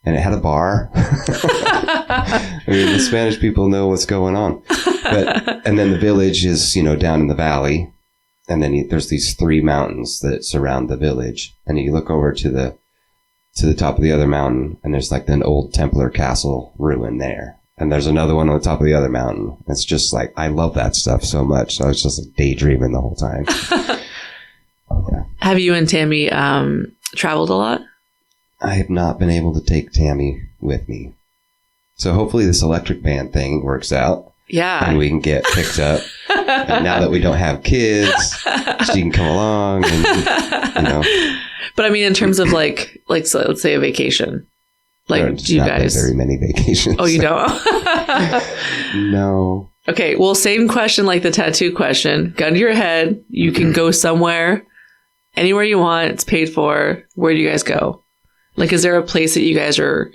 Speaker 3: And it had a bar. I mean, the Spanish people know what's going on. And then the village is, down in the valley. And then there's these 3 mountains that surround the village. And you look over to the top of the other mountain, and there's like an old Templar castle ruin there. And there's another one on the top of the other mountain. It's just like, I love that stuff so much. So I was just like daydreaming the whole time. Yeah.
Speaker 1: Have you and Tammy traveled a lot?
Speaker 3: I have not been able to take Tammy with me. So hopefully this electric band thing works out.
Speaker 1: Yeah.
Speaker 3: And we can get picked up. And now that we don't have kids, she can come along and,
Speaker 1: But I mean, in terms of like so let's say a vacation. Like, do you guys...
Speaker 3: very many vacations.
Speaker 1: Oh, you don't?
Speaker 3: No.
Speaker 1: Okay, well, same question like the tattoo question. Gun to your head. You can go somewhere, anywhere you want. It's paid for. Where do you guys go? Like, is there a place that you guys are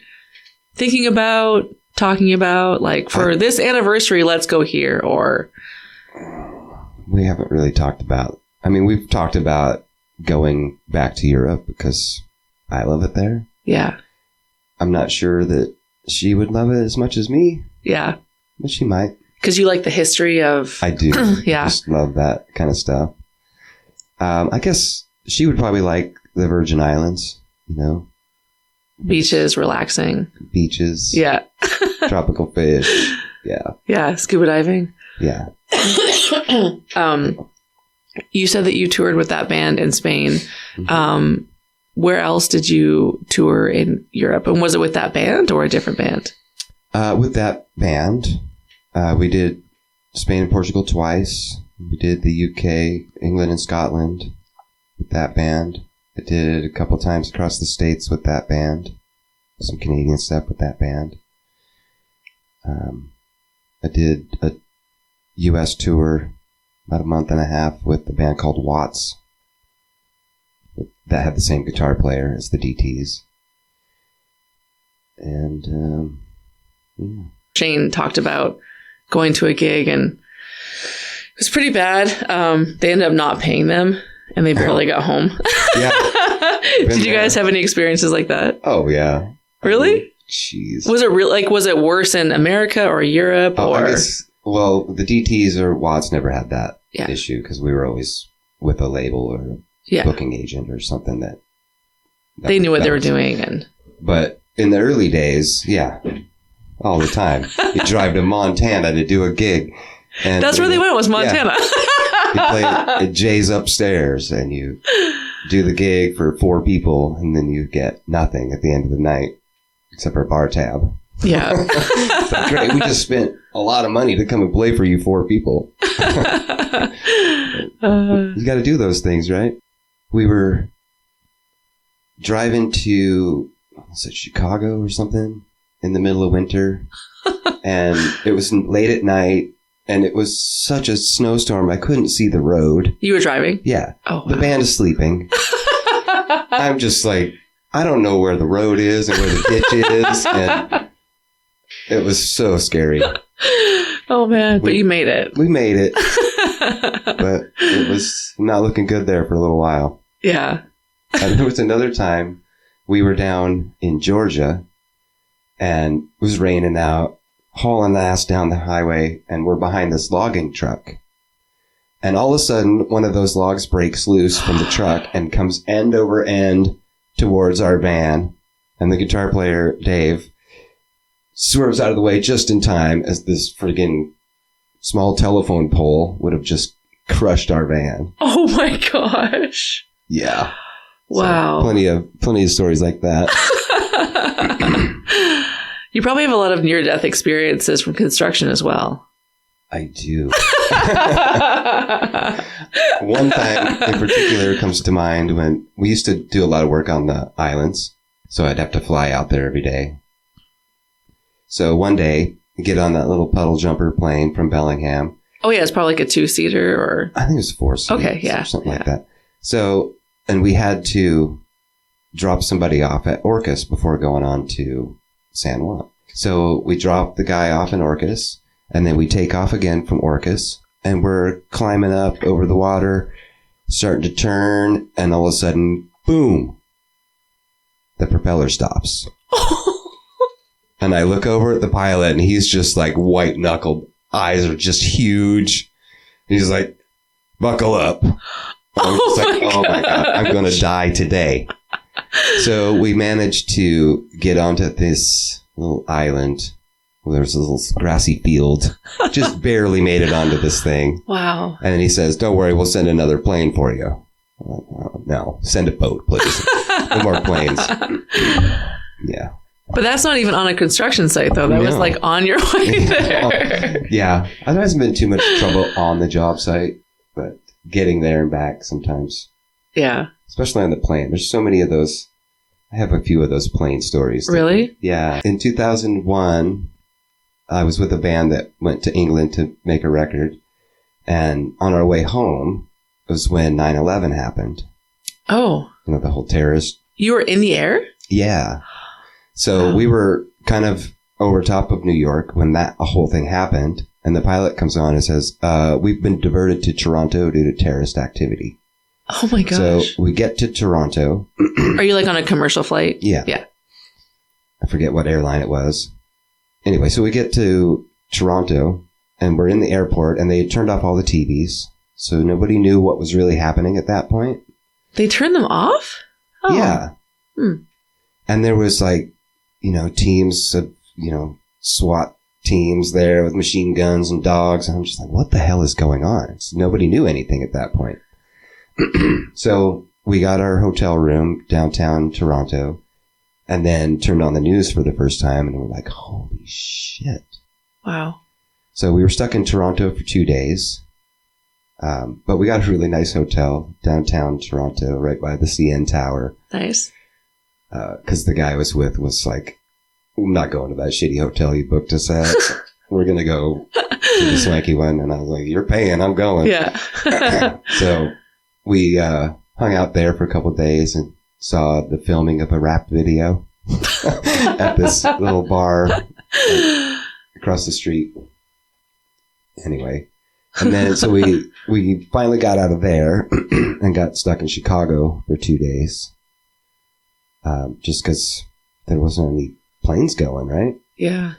Speaker 1: thinking about, talking about? Like, for this anniversary, let's go here, or...
Speaker 3: We haven't really talked about... I mean, we've talked about going back to Europe because I love it there.
Speaker 1: Yeah.
Speaker 3: I'm not sure that she would love it as much as me.
Speaker 1: Yeah.
Speaker 3: But she might.
Speaker 1: Because you like the history of...
Speaker 3: I do.
Speaker 1: Yeah.
Speaker 3: Just love that kind of stuff. I guess she would probably like the Virgin Islands,
Speaker 1: Beaches, relaxing.
Speaker 3: Beaches.
Speaker 1: Yeah.
Speaker 3: Tropical fish. Yeah.
Speaker 1: Yeah. Scuba diving.
Speaker 3: Yeah.
Speaker 1: You said that you toured with that band in Spain.
Speaker 3: Mm-hmm.
Speaker 1: Where else did you tour in Europe? And was it with that band or a different band?
Speaker 3: With that band, we did Spain and Portugal twice. We did the UK, England, and Scotland with that band. I did a couple times across the States with that band. Some Canadian stuff with that band. I did a US tour about a month and a half with a band called Watts. That had the same guitar player as the DTs. And, yeah.
Speaker 1: Shane talked about going to a gig and it was pretty bad. They ended up not paying them and they barely got home.
Speaker 3: Yeah.
Speaker 1: Did you guys have any experiences like that?
Speaker 3: Oh, yeah.
Speaker 1: Really?
Speaker 3: Jeez.
Speaker 1: Was it was it worse in America or Europe?
Speaker 3: I guess, the DTs or Watts never had that issue because we were always with a label or booking agent or something that
Speaker 1: they knew what they were doing.
Speaker 3: But in the early days, all the time. You drive to Montana to do a gig. And
Speaker 1: that's where they went, was Montana.
Speaker 3: You play at Jay's upstairs and you do the gig for 4 people and then you get nothing at the end of the night except for a bar tab.
Speaker 1: Yeah.
Speaker 3: It's like, great, we just spent a lot of money to come and play for you 4 people. You got to do those things, right? We were driving to, was it Chicago or something in the middle of winter? And it was late at night and it was such a snowstorm. I couldn't see the road.
Speaker 1: You were driving?
Speaker 3: Yeah.
Speaker 1: Oh, wow.
Speaker 3: The band is sleeping. I'm just like, I don't know where the road is and where the ditch is. And it was so scary.
Speaker 1: Oh, man. But you made it.
Speaker 3: We made it. But it was not looking good there for a little while.
Speaker 1: Yeah.
Speaker 3: And there was another time we were down in Georgia and it was raining out, hauling ass down the highway, and we're behind this logging truck. And all of a sudden, one of those logs breaks loose from the truck and comes end over end towards our van. And the guitar player, Dave, swerves out of the way just in time as this friggin' small telephone pole would have just crushed our van.
Speaker 1: Oh my gosh.
Speaker 3: Yeah.
Speaker 1: Wow.
Speaker 3: So plenty of stories like that.
Speaker 1: You probably have a lot of near-death experiences from construction as well.
Speaker 3: I do. One time in particular comes to mind when we used to do a lot of work on the islands. So I'd have to fly out there every day. So one day, get on that little puddle jumper plane from Bellingham.
Speaker 1: Oh, yeah. It's probably like a 2-seater or...
Speaker 3: I think it was 4 seats.
Speaker 1: Okay, yeah.
Speaker 3: Or something like that. So, and we had to drop somebody off at Orcas before going on to San Juan. So we drop the guy off in Orcas, and then we take off again from Orcas, and we're climbing up over the water, starting to turn, and all of a sudden, boom, the propeller stops. And I look over at the pilot, and he's just like white-knuckled. Eyes are just huge. He's like, buckle up. I'm just like, oh my God, I'm going to die today. So we managed to get onto this little island where there's a little grassy field. Just barely made it onto this thing.
Speaker 1: Wow.
Speaker 3: And then he says, don't worry, we'll send another plane for you. I'm like, oh, no, send a boat, please. No more planes. Yeah.
Speaker 1: But that's not even on a construction site, though. That was like on your way there.
Speaker 3: Yeah. There hasn't been too much trouble on the job site, but getting there and back sometimes.
Speaker 1: Yeah.
Speaker 3: Especially on the plane. There's so many of those. I have a few of those plane stories.
Speaker 1: Really?
Speaker 3: Yeah. In 2001, I was with a band that went to England to make a record. And on our way home was when 9/11 happened.
Speaker 1: Oh.
Speaker 3: You know, the whole terrorist.
Speaker 1: You were in the air?
Speaker 3: Yeah. So we were kind of over top of New York when that whole thing happened. And the pilot comes on and says, we've been diverted to Toronto due to terrorist activity.
Speaker 1: Oh my gosh.
Speaker 3: So we get to Toronto.
Speaker 1: Are you like on a commercial flight?
Speaker 3: Yeah.
Speaker 1: Yeah.
Speaker 3: I forget what airline it was. Anyway, so we get to Toronto and we're in the airport and they had turned off all the TVs. So nobody knew what was really happening at that point.
Speaker 1: They turned them off? Oh.
Speaker 3: Yeah. And there was like, teams of, SWAT teams there with machine guns and dogs. And I'm just like, what the hell is going on? Nobody knew anything at that point. So we got our hotel room downtown Toronto and then turned on the news for the first time. And we're like, holy shit.
Speaker 1: Wow.
Speaker 3: So we were stuck in Toronto for 2 days. But we got a really nice hotel downtown Toronto right by the CN Tower.
Speaker 1: Nice.
Speaker 3: Because the guy I was with was like, I'm not going to that shitty hotel you booked us at. We're going to go to the swanky one. And I was like, you're paying, I'm going.
Speaker 1: Yeah.
Speaker 3: So we hung out there for a couple of days and saw the filming of a rap video at this little bar across the street. Anyway. And then so we finally got out of there and got stuck in Chicago for 2 days. Just because there wasn't any planes going, right?
Speaker 1: Yeah.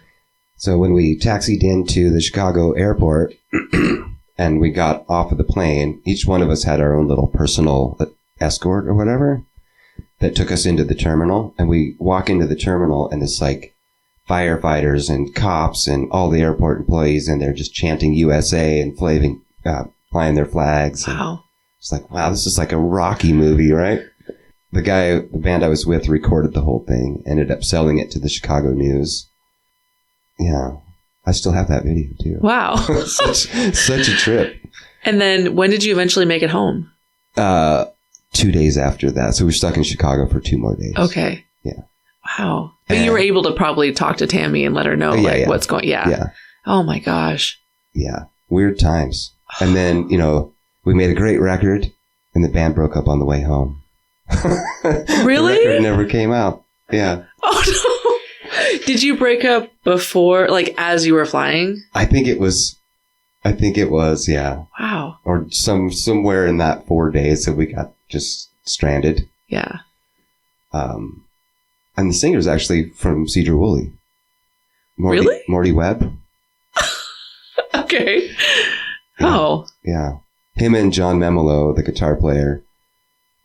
Speaker 3: So when we taxied into the Chicago airport and we got off of the plane, each one of us had our own little personal escort or whatever that took us into the terminal. And we walk into the terminal and it's like firefighters and cops and all the airport employees, and they're just chanting USA and flying their flags.
Speaker 1: Wow.
Speaker 3: It's like, wow, this is like a Rocky movie, right? The band I was with recorded the whole thing, ended up selling it to the Chicago News. Yeah. I still have that video too.
Speaker 1: Wow.
Speaker 3: such a trip.
Speaker 1: And then when did you eventually make it home?
Speaker 3: 2 days after that. So we were stuck in Chicago for 2 more days.
Speaker 1: Okay.
Speaker 3: Yeah.
Speaker 1: Wow. But you were able to probably talk to Tammy and let her know what's going. Yeah.
Speaker 3: Yeah.
Speaker 1: Oh my gosh.
Speaker 3: Yeah. Weird times. And then, we made a great record and the band broke up on the way home.
Speaker 1: Really?
Speaker 3: The record never came out. Yeah.
Speaker 1: Oh no. Did you break up before, like as you were flying? I think it was,
Speaker 3: yeah.
Speaker 1: Wow.
Speaker 3: Or somewhere in that 4 days that we got just stranded.
Speaker 1: Yeah.
Speaker 3: And the singer's actually from Cedar Woolley.
Speaker 1: Really?
Speaker 3: Morty Webb.
Speaker 1: Okay.
Speaker 3: Yeah.
Speaker 1: Oh.
Speaker 3: Yeah. Him and John Memolo, the guitar player,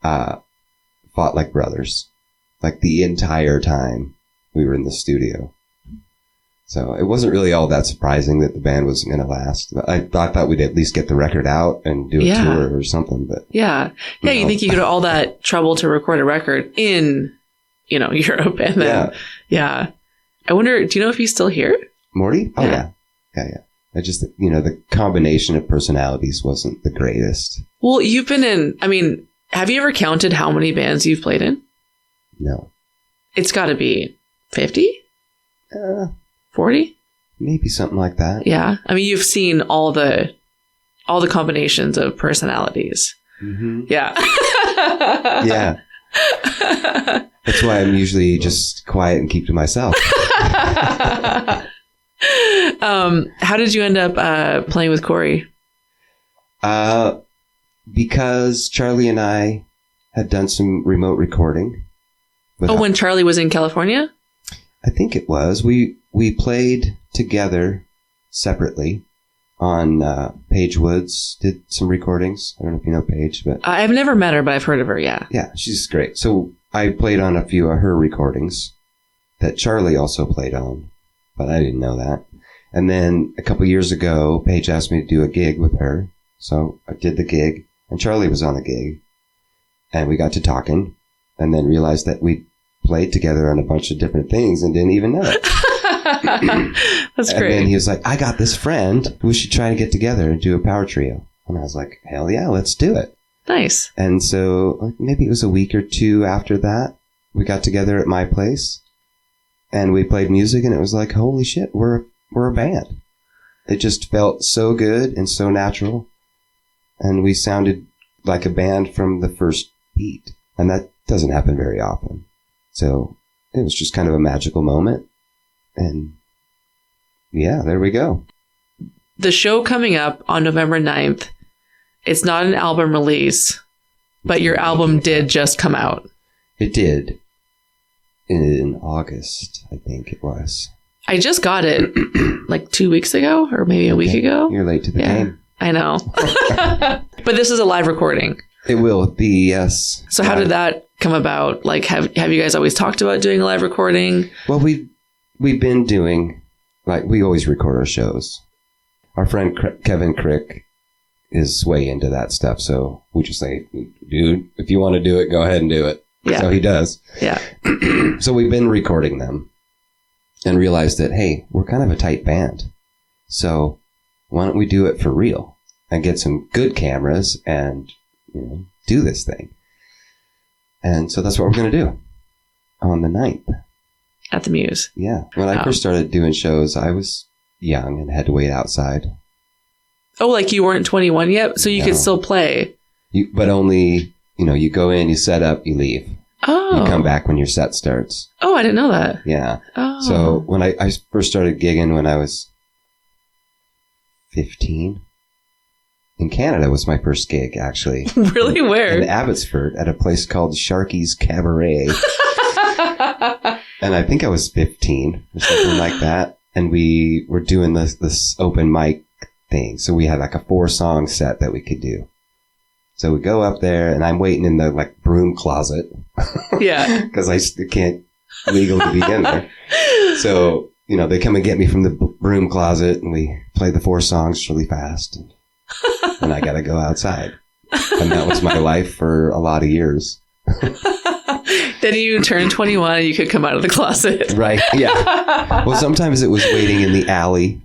Speaker 3: fought like brothers. Like the entire time we were in the studio. So it wasn't really all that surprising that the band wasn't going to last. I thought we'd at least get the record out and do a tour or something. But
Speaker 1: yeah. Yeah, you think you go to all that trouble to record a record in, Europe. And then, yeah. I wonder, do you know if he's still here?
Speaker 3: Morty? Oh, yeah. Yeah. I just, the combination of personalities wasn't the greatest.
Speaker 1: Well, you've been in, have you ever counted how many bands you've played in?
Speaker 3: No.
Speaker 1: It's got to be 50? 40?
Speaker 3: Maybe something like that.
Speaker 1: Yeah. You've seen all the combinations of personalities.
Speaker 3: Mm-hmm.
Speaker 1: Yeah.
Speaker 3: Yeah. That's why I'm usually just quiet and keep to myself.
Speaker 1: How did you end up playing with Corey?
Speaker 3: Because Charlie and I had done some remote recording.
Speaker 1: When Charlie was in California?
Speaker 3: I think it was. We played together separately on Paige Woods, did some recordings. I don't know if you know Paige, but
Speaker 1: I've never met her, but I've heard of her, yeah.
Speaker 3: Yeah, she's great. So I played on a few of her recordings that Charlie also played on, but I didn't know that. And then a couple years ago, Paige asked me to do a gig with her. So I did the gig, and Charlie was on the gig. And we got to talking, and then realized that we played together on a bunch of different things and didn't even know it.
Speaker 1: That's great.
Speaker 3: And then he was like, I got this friend. We should try to get together and do a power trio. And I was like, hell yeah, let's do it.
Speaker 1: Nice.
Speaker 3: And so maybe it was a week or two after that, we got together at my place and we played music, and it was like, holy shit, we're a band. It just felt so good and so natural. And we sounded like a band from the first beat. And that doesn't happen very often. So it was just kind of a magical moment. And yeah, there we go.
Speaker 1: The show coming up on November 9th, it's not an album release, but your album did just come out.
Speaker 3: It did. In August, I think it was.
Speaker 1: I just got it like 2 weeks ago, or maybe a week ago.
Speaker 3: You're late to the game.
Speaker 1: I know. But this is a live recording.
Speaker 3: It will be, yes.
Speaker 1: So how did that come about? Like, have you guys always talked about doing a live recording?
Speaker 3: Well, we've been doing, like, we always record our shows. Our friend Kevin Crick is way into that stuff. So we just say, dude, if you want to do it, go ahead and do it.
Speaker 1: Yeah.
Speaker 3: So he does.
Speaker 1: Yeah.
Speaker 3: So we've been recording them and realized that, hey, we're kind of a tight band. So why don't we do it for real and get some good cameras and, do this thing. And so that's what we're going to do on the 9th.
Speaker 1: At the Muse.
Speaker 3: Yeah. When I first started doing shows, I was young and had to wait outside.
Speaker 1: Oh, like you weren't 21 yet? So you could still play?
Speaker 3: But only, you go in, you set up, you leave.
Speaker 1: Oh.
Speaker 3: You come back when your set starts.
Speaker 1: Oh, I didn't know that.
Speaker 3: Yeah.
Speaker 1: Oh.
Speaker 3: So when I first started gigging when I was 15, in Canada was my first gig, actually.
Speaker 1: Really? Where?
Speaker 3: In Abbotsford at a place called Sharky's Cabaret. And I think I was 15 or something like that. And we were doing this open mic thing. So we had like a 4-song set that we could do. So we go up there and I'm waiting in the broom closet.
Speaker 1: Yeah.
Speaker 3: Because I can't legally be in there. So, they come and get me from the broom closet and we play the 4 songs really fast. And I got to go outside. And that was my life for a lot of years.
Speaker 1: Then you turned 21 and you could come out of the closet.
Speaker 3: Right. Yeah. Well, sometimes it was waiting in the alley.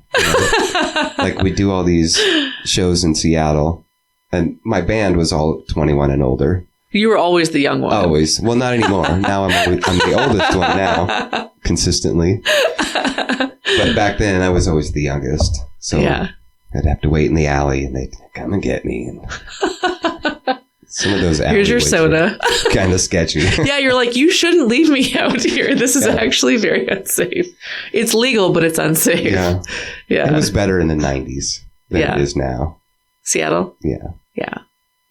Speaker 3: Like we do all these shows in Seattle. And my band was all 21 and older.
Speaker 1: You were always the young one.
Speaker 3: Always. Well, not anymore. Now I'm the oldest one now, consistently. But back then I was always the youngest. So yeah. I'd have to wait in the alley and they'd come and get me. And some of those
Speaker 1: here's your soda.
Speaker 3: Kind of sketchy.
Speaker 1: Yeah, you're like, you shouldn't leave me out here. This is actually very unsafe. It's legal, but it's unsafe.
Speaker 3: Yeah.
Speaker 1: Yeah.
Speaker 3: It was better in the 90s than it is now.
Speaker 1: Seattle?
Speaker 3: Yeah.
Speaker 1: Yeah.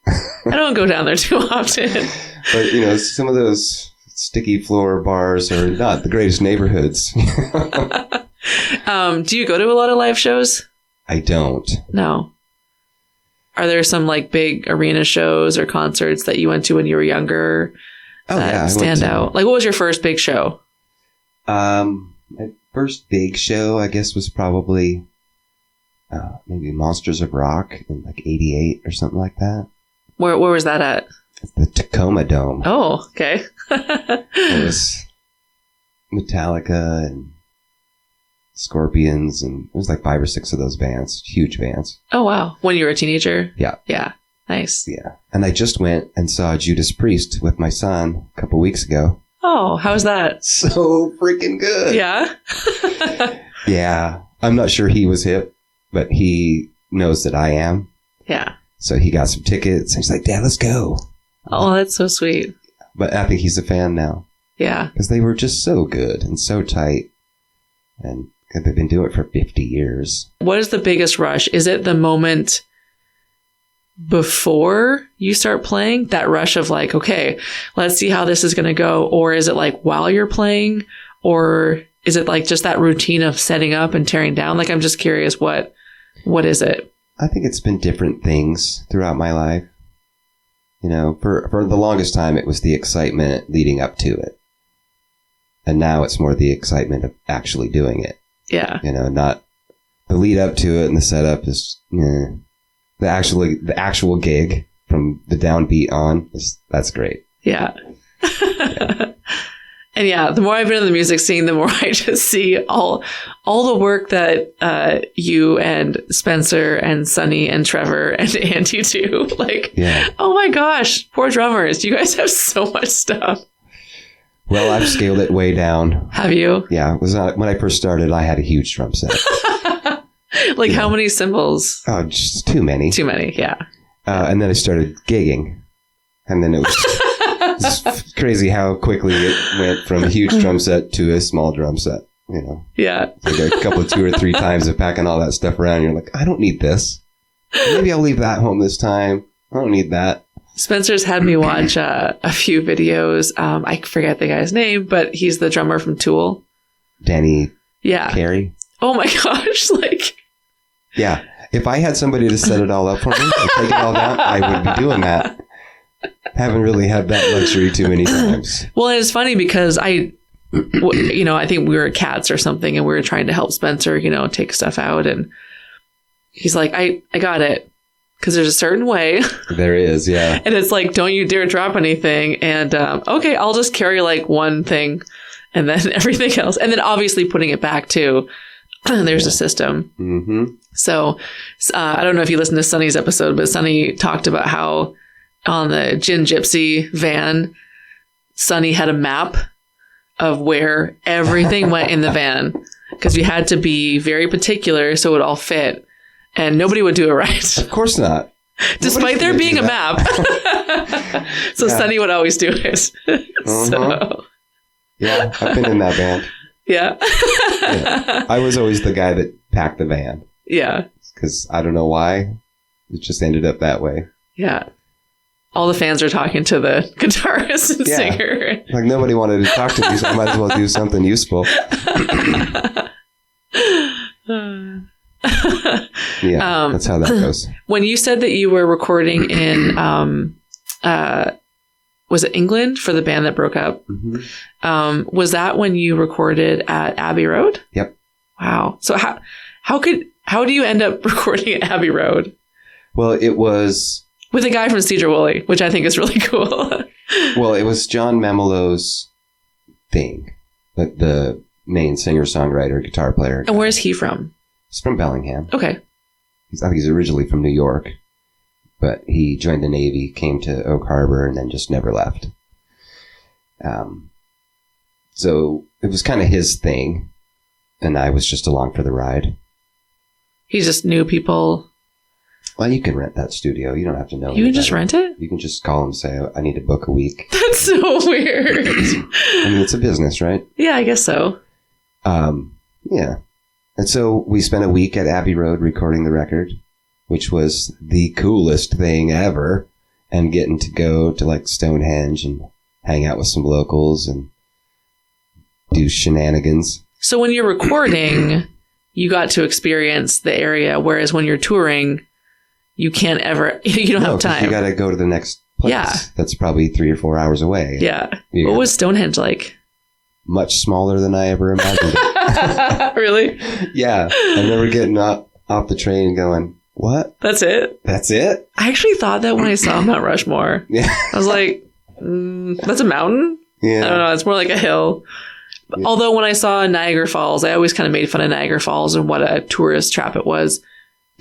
Speaker 1: I don't go down there too often.
Speaker 3: But, some of those sticky floor bars are not the greatest neighborhoods.
Speaker 1: Do you go to a lot of live shows?
Speaker 3: I don't.
Speaker 1: No. Are there some big arena shows or concerts that you went to when you were younger that stand out? Like, what was your first big show?
Speaker 3: My first big show, I guess, was probably maybe Monsters of Rock in 88 or something like that.
Speaker 1: Where was that at?
Speaker 3: The Tacoma Dome.
Speaker 1: Oh, okay.
Speaker 3: It was Metallica and Scorpions, and it was 5 or 6 of those bands, huge bands.
Speaker 1: Oh, wow. When you were a teenager?
Speaker 3: Yeah.
Speaker 1: Yeah. Nice.
Speaker 3: Yeah. And I just went and saw Judas Priest with my son a couple weeks ago.
Speaker 1: Oh, how was that?
Speaker 3: So freaking good.
Speaker 1: Yeah?
Speaker 3: Yeah. I'm not sure he was hip, but he knows that I am.
Speaker 1: Yeah.
Speaker 3: So he got some tickets and he's like, Dad, let's go.
Speaker 1: Oh, that's so sweet.
Speaker 3: But I think he's a fan now.
Speaker 1: Yeah.
Speaker 3: Because they were just so good and so tight. And they've been doing it for 50 years.
Speaker 1: What is the biggest rush? Is it the moment before you start playing? That rush of like, okay, let's see how this is going to go. Or is it like while you're playing? Or is it like just that routine of setting up and tearing down? Like, I'm just curious, what is it?
Speaker 3: I think it's been different things throughout my life. You know, for the longest time, it was the excitement leading up to it. And now it's more the excitement of actually doing it.
Speaker 1: Yeah.
Speaker 3: You know, not the lead up to it and the setup is the actual gig from the downbeat on. That's great.
Speaker 1: Yeah. And yeah, the more I've been in the music scene, the more I just see all the work that you and Spencer and Sonny and Trevor and Andy do. Like, oh my gosh, poor drummers. You guys have so much stuff.
Speaker 3: Well, I've scaled it way down.
Speaker 1: Have you?
Speaker 3: Yeah. It was when I first started, I had a huge drum set.
Speaker 1: Like how many cymbals?
Speaker 3: Oh, just too many.
Speaker 1: Too many, yeah.
Speaker 3: And then I started gigging. And then it was... It's crazy how quickly it went from a huge drum set to a small drum set, you know.
Speaker 1: Yeah.
Speaker 3: Like a couple of 2 or 3 times of packing all that stuff around. You're like, I don't need this. Maybe I'll leave that home this time. I don't need that.
Speaker 1: Spencer's had me watch a few videos. I forget the guy's name, but he's the drummer from Tool.
Speaker 3: Danny Carey.
Speaker 1: Oh my gosh. Like.
Speaker 3: Yeah. If I had somebody to set it all up for me and take it all down, I would be doing that. Haven't really had that luxury too many times.
Speaker 1: Well, it's funny because I think we were at Cats or something and we were trying to help Spencer, take stuff out. And he's like, I got it. Because there's a certain way.
Speaker 3: There is, yeah.
Speaker 1: And it's like, don't you dare drop anything. And okay, I'll just carry like one thing and then everything else. And then obviously putting it back too. There's a system.
Speaker 3: Mm-hmm.
Speaker 1: So I don't know if you listened to Sonny's episode, but Sonny talked about how on the Gin Gypsy van, Sonny had a map of where everything went in the van because you had to be very particular so it would all fit, and nobody would do it right.
Speaker 3: Of course not.
Speaker 1: Despite there being a map. So Sonny would always do it.
Speaker 3: Uh-huh.
Speaker 1: So.
Speaker 3: Yeah, I've been in that van.
Speaker 1: Yeah.
Speaker 3: Yeah. I was always the guy that packed the van.
Speaker 1: Yeah.
Speaker 3: Because I don't know why. It just ended up that way.
Speaker 1: Yeah. All the fans are talking to the guitarist and singer.
Speaker 3: Like nobody wanted to talk to me, so I might as well do something useful. Yeah, that's how that goes.
Speaker 1: When you said that you were recording in, was it England for the band that broke up?
Speaker 3: Mm-hmm.
Speaker 1: Was that when you recorded at Abbey Road?
Speaker 3: Yep.
Speaker 1: Wow. So how do you end up recording at Abbey Road?
Speaker 3: Well, it was...
Speaker 1: With a guy from Cedar Woolley, which I think is really cool.
Speaker 3: Well, it was John Mamelo's thing. The main singer-songwriter, guitar player.
Speaker 1: And where is he from?
Speaker 3: He's from Bellingham.
Speaker 1: Okay.
Speaker 3: I think he's originally from New York. But he joined the Navy, came to Oak Harbor, and then just never left. So it was kind of his thing. And I was just along for the ride.
Speaker 1: He just knew people...
Speaker 3: Well, you can rent that studio. You don't have to know.
Speaker 1: You can just rent it?
Speaker 3: You can just call them and say, I need to book a week.
Speaker 1: That's so weird.
Speaker 3: I mean, it's a business, right?
Speaker 1: Yeah, I guess so.
Speaker 3: Yeah. And so we spent a week at Abbey Road recording the record, which was the coolest thing ever. And getting to go to like Stonehenge and hang out with some locals and do shenanigans.
Speaker 1: So when you're recording, you got to experience the area, whereas when you're touring... You can't ever, you don't have time.
Speaker 3: You got to go to the next place.
Speaker 1: Yeah.
Speaker 3: That's probably 3 or 4 hours away.
Speaker 1: Yeah. What was Stonehenge like?
Speaker 3: Much smaller than I ever imagined it.
Speaker 1: Really?
Speaker 3: Yeah. I remember getting off the train and going, what?
Speaker 1: That's it?
Speaker 3: That's it?
Speaker 1: I actually thought that when I saw Mount Rushmore.
Speaker 3: Yeah.
Speaker 1: I was like, that's a mountain?
Speaker 3: Yeah.
Speaker 1: I don't know. It's more like a hill. Yeah. Although when I saw Niagara Falls, I always kind of made fun of Niagara Falls and what a tourist trap it was.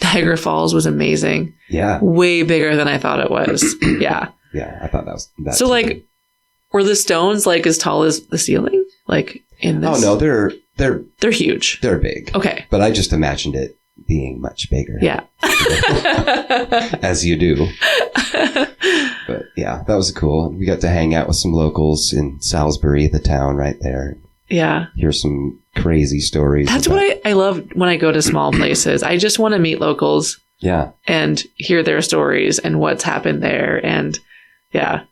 Speaker 1: Niagara Falls was amazing.
Speaker 3: Yeah.
Speaker 1: Way bigger than I thought it was. Yeah.
Speaker 3: Yeah, I thought that was...
Speaker 1: So, like, were the stones, like, as tall as the ceiling? Like, in this...
Speaker 3: Oh, no, they're
Speaker 1: huge.
Speaker 3: They're big.
Speaker 1: Okay.
Speaker 3: But I just imagined it being much bigger.
Speaker 1: Yeah.
Speaker 3: As you do. But yeah, that was cool. We got to hang out with some locals in Salisbury, the town right there.
Speaker 1: Yeah.
Speaker 3: Hear some crazy stories.
Speaker 1: That's what I love when I go to small places. I just want to meet locals.
Speaker 3: Yeah.
Speaker 1: And hear their stories and what's happened there. And yeah.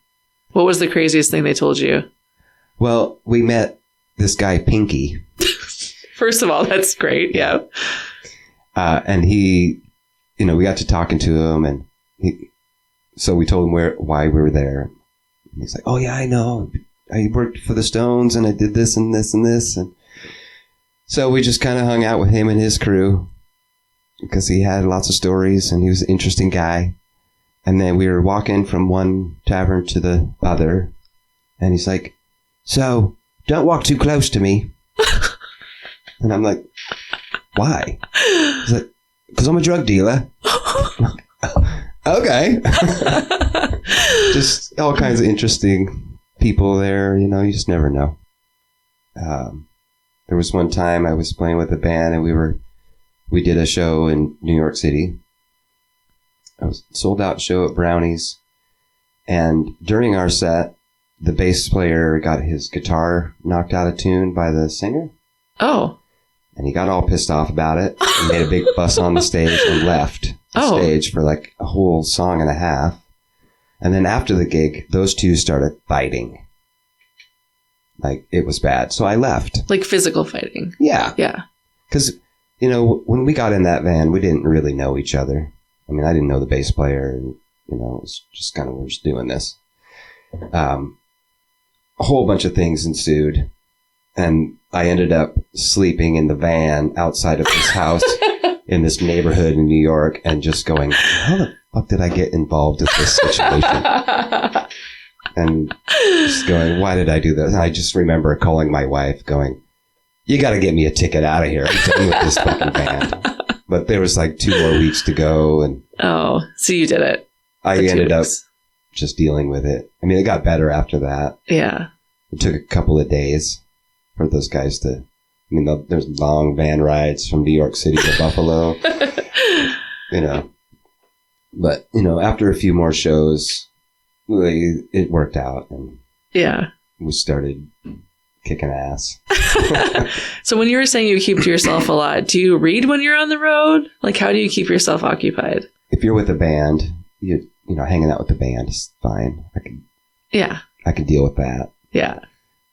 Speaker 1: What was the craziest thing they told you?
Speaker 3: Well, we met this guy, Pinky.
Speaker 1: First of all, that's great. Yeah.
Speaker 3: And he, we got to talking to him, and so we told him why we were there. And he's like, "Oh yeah, I know. I worked for the Stones, and I did this and this and this." And so we just kind of hung out with him and his crew because he had lots of stories, and he was an interesting guy. And then we were walking from one tavern to the other, and he's like, "So don't walk too close to me." And I'm like, "Why?" He's like, "Because I'm a drug dealer." Okay. Just all kinds of interesting people there. You just never know. There was one time I was playing with a band, and we did a show in New York City. It was a sold out show at Brownie's. And during our set, the bass player got his guitar knocked out of tune by the singer.
Speaker 1: Oh.
Speaker 3: And he got all pissed off about it. He made a big fuss on the stage and left the stage for like a whole song and a half. And then after the gig, those two started fighting. Like, it was bad. So I left. Like
Speaker 1: physical fighting.
Speaker 3: Yeah.
Speaker 1: Yeah.
Speaker 3: Because, when we got in that van, we didn't really know each other. I mean, I didn't know the bass player. And, it was just kind of, we're just doing this. A whole bunch of things ensued. And I ended up sleeping in the van outside of this house in this neighborhood in New York and just going, how the fuck did I get involved in this situation? And just going, why did I do this? And I just remember calling my wife going, you got to get me a ticket out of here. I'm done with this fucking band. But there was like 2 more weeks to go. And
Speaker 1: so you did it.
Speaker 3: I ended up just dealing with it. I mean, it got better after that.
Speaker 1: Yeah.
Speaker 3: It took a couple of days for those guys to, there's long van rides from New York City to Buffalo, but, after a few more shows, it worked out, and we started kicking ass.
Speaker 1: So when you were saying you keep to yourself a lot, do you read when you're on the road? Like, how do you keep yourself occupied?
Speaker 3: If you're with a band, hanging out with the band is fine. I can deal with that.
Speaker 1: Yeah.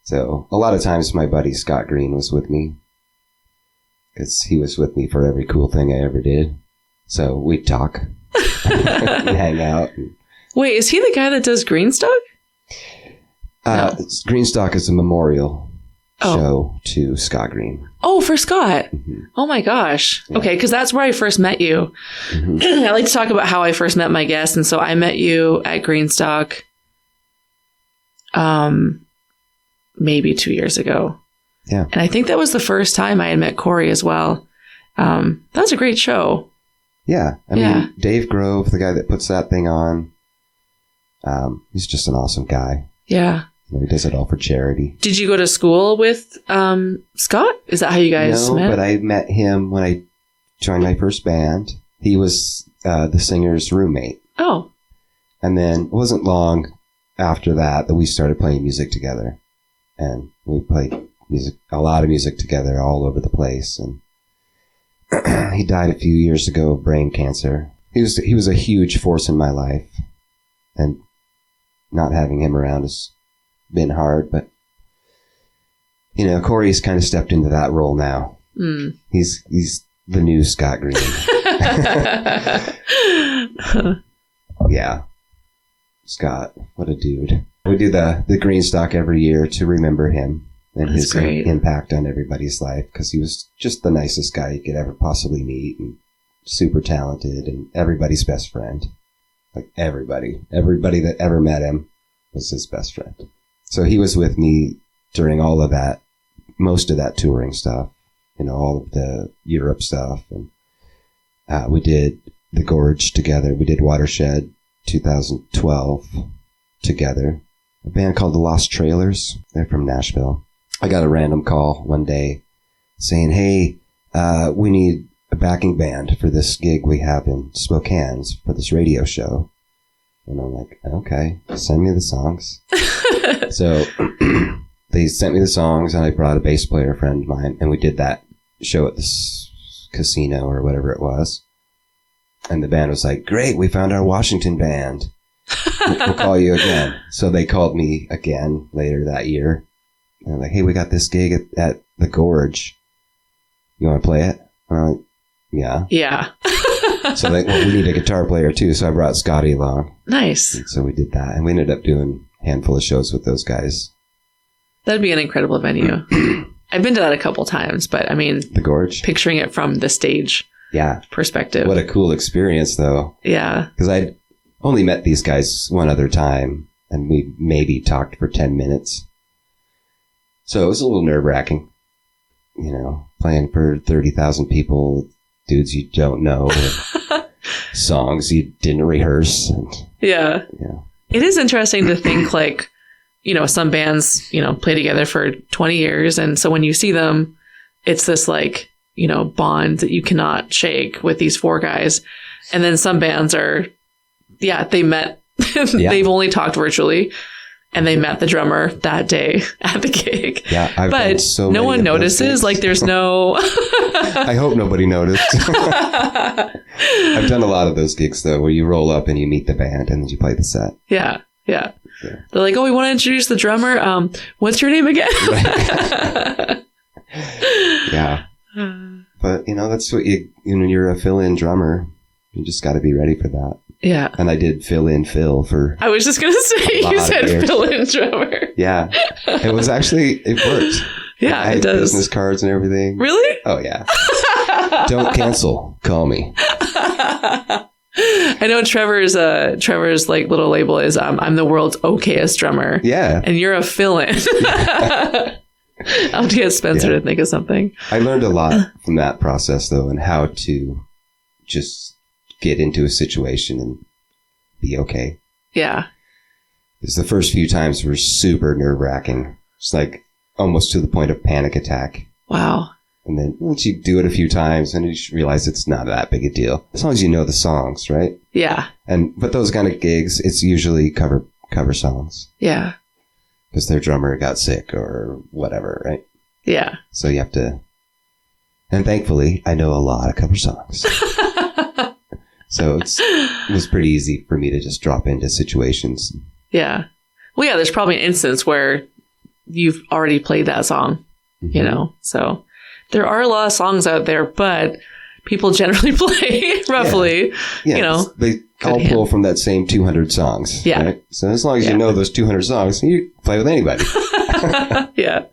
Speaker 3: So a lot of times my buddy Scott Green was with me because he was with me for every cool thing I ever did. So we'd talk and hang out.
Speaker 1: Wait, is he the guy that does Greenstock?
Speaker 3: No. Greenstock is a memorial show to Scott Green.
Speaker 1: Oh, for Scott.
Speaker 3: Mm-hmm.
Speaker 1: Oh my gosh.
Speaker 3: Yeah.
Speaker 1: Okay, because that's where I first met you. Mm-hmm. I like to talk about how I first met my guest. And so I met you at Greenstock maybe 2 years ago.
Speaker 3: Yeah.
Speaker 1: And I think that was the first time I had met Corey as well. That was a great show.
Speaker 3: Yeah. I mean, Dave Grove, the guy that puts that thing on, he's just an awesome guy.
Speaker 1: Yeah.
Speaker 3: He does it all for charity.
Speaker 1: Did you go to school with Scott? Is that how you guys met?
Speaker 3: No, but I met him when I joined my first band. He was the singer's roommate.
Speaker 1: Oh.
Speaker 3: And then it wasn't long after that we started playing music together. And we played a lot of music together all over the place. And he died a few years ago of brain cancer. He was a huge force in my life. And not having him around has been hard, but Corey's kind of stepped into that role now. Mm. He's the new Scott Green. Yeah. Scott, what a dude. We do the Greenstock every year to remember him and his impact on everybody's life, because he was just the nicest guy you could ever possibly meet, and super talented and everybody's best friend. Like everybody that ever met him was his best friend. So he was with me during all of that, most of that touring stuff, all of the Europe stuff. And we did The Gorge together. We did Watershed 2012 together. A band called The Lost Trailers. They're from Nashville. I got a random call one day saying, hey, we need a backing band for this gig we have in Spokane for this radio show. And I'm like, okay, send me the songs. So they sent me the songs, and I brought a bass player friend of mine, and we did that show at this casino or whatever it was. And the band was like, great, we found our Washington band. We'll call you again. So they called me again later that year. And they're like, hey, we got this gig at the Gorge. You want to play it? And I'm like, yeah.
Speaker 1: Yeah.
Speaker 3: So we need a guitar player too. So I brought Scotty along.
Speaker 1: Nice.
Speaker 3: And so we did that. And we ended up doing a handful of shows with those guys.
Speaker 1: That'd be an incredible venue. I've been to that a couple times, but I mean,
Speaker 3: the Gorge,
Speaker 1: picturing it from the stage perspective.
Speaker 3: What a cool experience though.
Speaker 1: Yeah.
Speaker 3: Because I'd only met these guys one other time, and we maybe talked for 10 minutes. So it was a little nerve-wracking, playing for 30,000 people, dudes you don't know, songs you didn't rehearse.
Speaker 1: Yeah. It is interesting to think like, some bands, play together for 20 years. And so when you see them, it's this like, bond that you cannot shake with these four guys. And then some bands are, they met, they've only talked virtually, and they met the drummer that day at the gig. Yeah, but no one notices. Like there's no...
Speaker 3: I hope nobody noticed. I've done a lot of those gigs though, where you roll up and you meet the band and then you play the set. Yeah. They're
Speaker 1: like, oh, we want to introduce the drummer. What's your name again?
Speaker 3: Yeah. But, that's what you're a fill-in drummer. You just got to be ready for that.
Speaker 1: Yeah.
Speaker 3: And I did fill-in Phil for...
Speaker 1: I was just going to say, you said fill-in drummer.
Speaker 3: Yeah. It worked.
Speaker 1: Yeah,
Speaker 3: I had business cards and everything.
Speaker 1: Really?
Speaker 3: Oh, yeah. Don't cancel. Call me.
Speaker 1: I know Trevor's like little label is I'm the world's okayest drummer.
Speaker 3: Yeah.
Speaker 1: And you're a fill-in. I'll have to get Spencer to think of something.
Speaker 3: I learned a lot from that process though, and how to just get into a situation and be okay.
Speaker 1: Yeah.
Speaker 3: Because the first few times were super nerve-wracking. It's like almost to the point of panic attack.
Speaker 1: Wow.
Speaker 3: And then once you do it a few times, and you realize it's not that big a deal. As long as you know the songs, right?
Speaker 1: Yeah.
Speaker 3: But those kind of gigs, it's usually cover songs.
Speaker 1: Yeah.
Speaker 3: Because their drummer got sick or whatever, right?
Speaker 1: Yeah.
Speaker 3: So you have to... And thankfully, I know a lot of cover songs. So it was pretty easy for me to just drop into situations.
Speaker 1: Yeah. Well, yeah, there's probably an instance where you've already played that song, So there are a lot of songs out there, but people generally play roughly,
Speaker 3: They all pull from that same 200 songs.
Speaker 1: Yeah.
Speaker 3: Right? So as long as you know those 200 songs, you play with anybody.
Speaker 1: Yeah.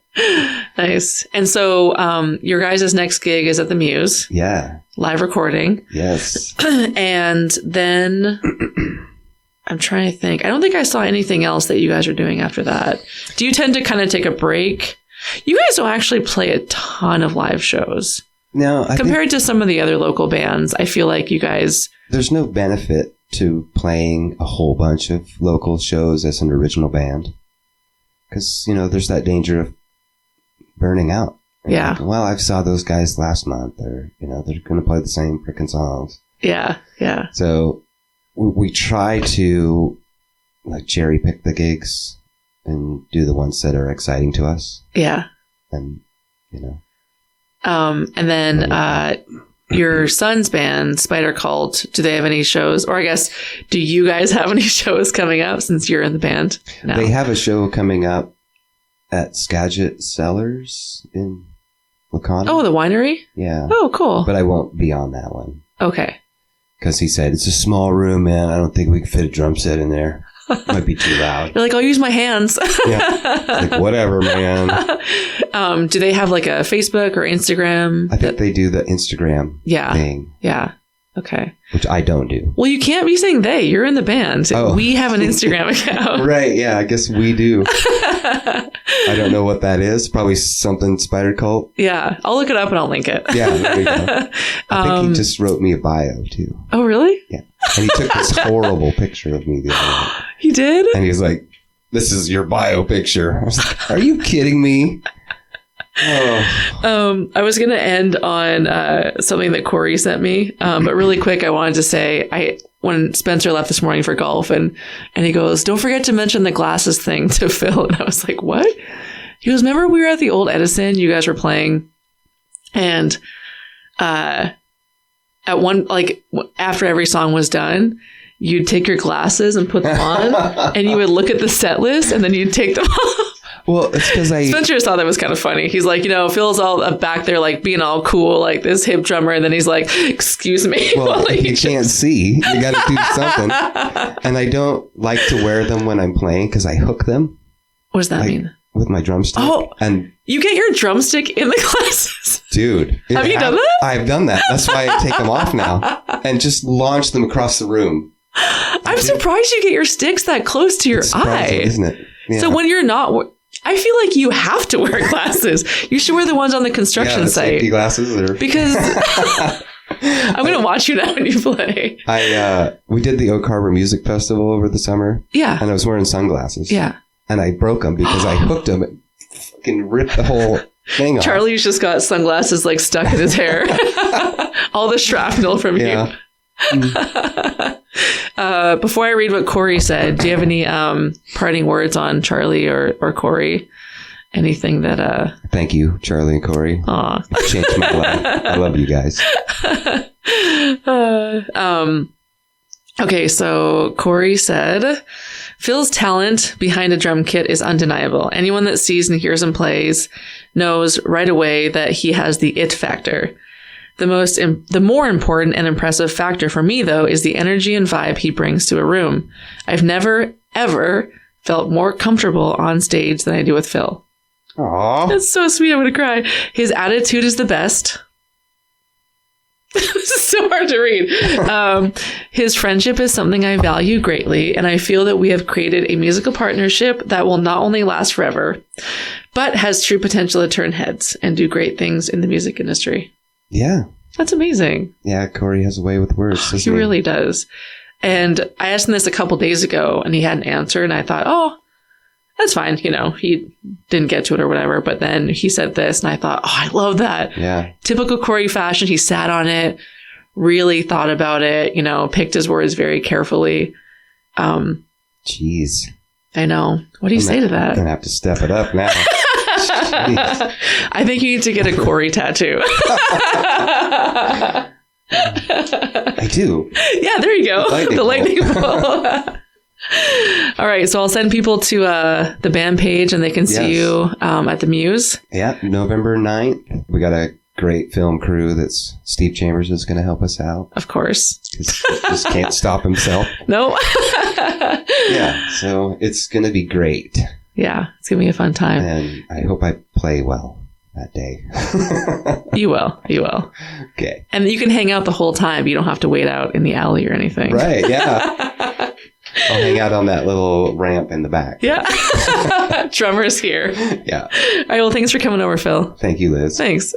Speaker 1: Nice. And so your guys' next gig is at the Muse.
Speaker 3: Yeah.
Speaker 1: Live recording.
Speaker 3: Yes.
Speaker 1: And then I'm trying to think. I don't think I saw anything else that you guys are doing after that. Do you tend to kind of take a break? You guys don't actually play a ton of live shows.
Speaker 3: No.
Speaker 1: Compared to some of the other local bands, I feel like you guys...
Speaker 3: There's no benefit to playing a whole bunch of local shows as an original band. Because, there's that danger of burning out.
Speaker 1: Yeah.
Speaker 3: Like, well, I saw those guys last month. They're going to play the same frickin' songs.
Speaker 1: Yeah. Yeah.
Speaker 3: So we try to like cherry pick the gigs and do the ones that are exciting to us.
Speaker 1: Yeah.
Speaker 3: And,
Speaker 1: and then, your son's band, Spider Cult, do they have any shows? Or I guess, do you guys have any shows coming up since you're in the band? No.
Speaker 3: They have a show coming up at Skagit Cellars in Lacona.
Speaker 1: Oh, the winery?
Speaker 3: Yeah.
Speaker 1: Oh, cool.
Speaker 3: But I won't be on that one.
Speaker 1: Okay.
Speaker 3: Because he said, it's a small room, man. I don't think we can fit a drum set in there. It might be too loud.
Speaker 1: You're like, I'll use my hands.
Speaker 3: Yeah. Like, whatever, man.
Speaker 1: Do they have like a Facebook or Instagram?
Speaker 3: I think they do the Instagram thing.
Speaker 1: Yeah. Okay.
Speaker 3: Which I don't do.
Speaker 1: Well, you can't be saying they. You're in the band. Oh. We have an Instagram account.
Speaker 3: Right. Yeah. I guess we do. I don't know what that is. Probably something Spider Cult.
Speaker 1: Yeah. I'll look it up and I'll link it.
Speaker 3: Yeah. There you go. I think he just wrote me a bio too.
Speaker 1: Oh, really?
Speaker 3: Yeah. And he took this horrible picture of me the other night.
Speaker 1: He did?
Speaker 3: And he was like, this is your bio picture. I was like, are you kidding me?
Speaker 1: I was going to end on something that Corey sent me, but really quick, I wanted to say, when Spencer left this morning for golf, and he goes, "Don't forget to mention the glasses thing to Phil." And I was like, "What?" He goes, "Remember we were at the old Edison, you guys were playing, and at one, like, after every song was done, you'd take your glasses and put them on, and you would look at the set list, and then you'd take them off."
Speaker 3: Well, it's because
Speaker 1: Spencer just thought that was kind of funny. He's like, Phil's all back there, like, being all cool, like this hip drummer. And then he's like, "Excuse me."
Speaker 3: Well, you can't see. You got to do something. And I don't like to wear them when I'm playing because I hook them.
Speaker 1: What does that mean?
Speaker 3: With my drumstick.
Speaker 1: Oh,
Speaker 3: and
Speaker 1: you get your drumstick in the glasses?
Speaker 3: Dude.
Speaker 1: Have you done that?
Speaker 3: I've done that. That's why I take them off now and just launch them across the room.
Speaker 1: I'm surprised you get your sticks that close to your eye.
Speaker 3: Isn't it? Yeah.
Speaker 1: So when you're not... I feel like you have to wear glasses. You should wear the ones on the construction site.
Speaker 3: Safety glasses.
Speaker 1: Because I'm going to watch you now when you play.
Speaker 3: We did the Oak Harbor Music Festival over the summer.
Speaker 1: Yeah.
Speaker 3: And I was wearing sunglasses.
Speaker 1: Yeah.
Speaker 3: And I broke them because I hooked them and fucking ripped the whole thing off.
Speaker 1: Charlie's just got sunglasses like stuck in his hair. All the shrapnel from you. Before I read what Corey said, do you have any parting words on Charlie or Corey? Anything that
Speaker 3: Thank you, Charlie and Corey.
Speaker 1: Aw.
Speaker 3: You've changed my life. I love you guys.
Speaker 1: Okay, so Corey said, "Phil's talent behind a drum kit is undeniable. Anyone that sees and hears him plays knows right away that he has the it factor. The more important and impressive factor for me, though, is the energy and vibe he brings to a room. I've never, ever felt more comfortable on stage than I do with Phil."
Speaker 3: Aww.
Speaker 1: That's so sweet. I'm going to cry. "His attitude is the best." This is so hard to read. "His friendship is something I value greatly, and I feel that we have created a musical partnership that will not only last forever, but has true potential to turn heads and do great things in the music industry."
Speaker 3: Yeah.
Speaker 1: That's amazing.
Speaker 3: Yeah, Corey has a way with words, doesn't
Speaker 1: He really does. And I asked him this a couple days ago, and he had an answer, and I thought, oh, that's fine. He didn't get to it or whatever. But then he said this, and I thought, oh, I love that.
Speaker 3: Yeah.
Speaker 1: Typical Corey fashion. He sat on it, really thought about it, picked his words very carefully.
Speaker 3: Jeez.
Speaker 1: I know. What do you say to that?
Speaker 3: I'm going to have to step it up now.
Speaker 1: I think you need to get a Corey tattoo.
Speaker 3: I do.
Speaker 1: Yeah, there you go. The lightning bolt. All right, so I'll send people to the band page, and they can see you at the Muse.
Speaker 3: Yeah, November 9th. We got a great film crew that's Steve Chambers is going to help us out.
Speaker 1: Of course.
Speaker 3: He just can't stop himself.
Speaker 1: No.
Speaker 3: Yeah, so it's going to be great.
Speaker 1: Yeah, it's going to be a fun time.
Speaker 3: And I hope I play well that day.
Speaker 1: You will.
Speaker 3: Okay.
Speaker 1: And you can hang out the whole time. You don't have to wait out in the alley or anything.
Speaker 3: Right, yeah. I'll hang out on that little ramp in the back.
Speaker 1: Yeah. Drummer's here.
Speaker 3: Yeah.
Speaker 1: All right, well, thanks for coming over, Phil.
Speaker 3: Thank you, Liz.
Speaker 1: Thanks.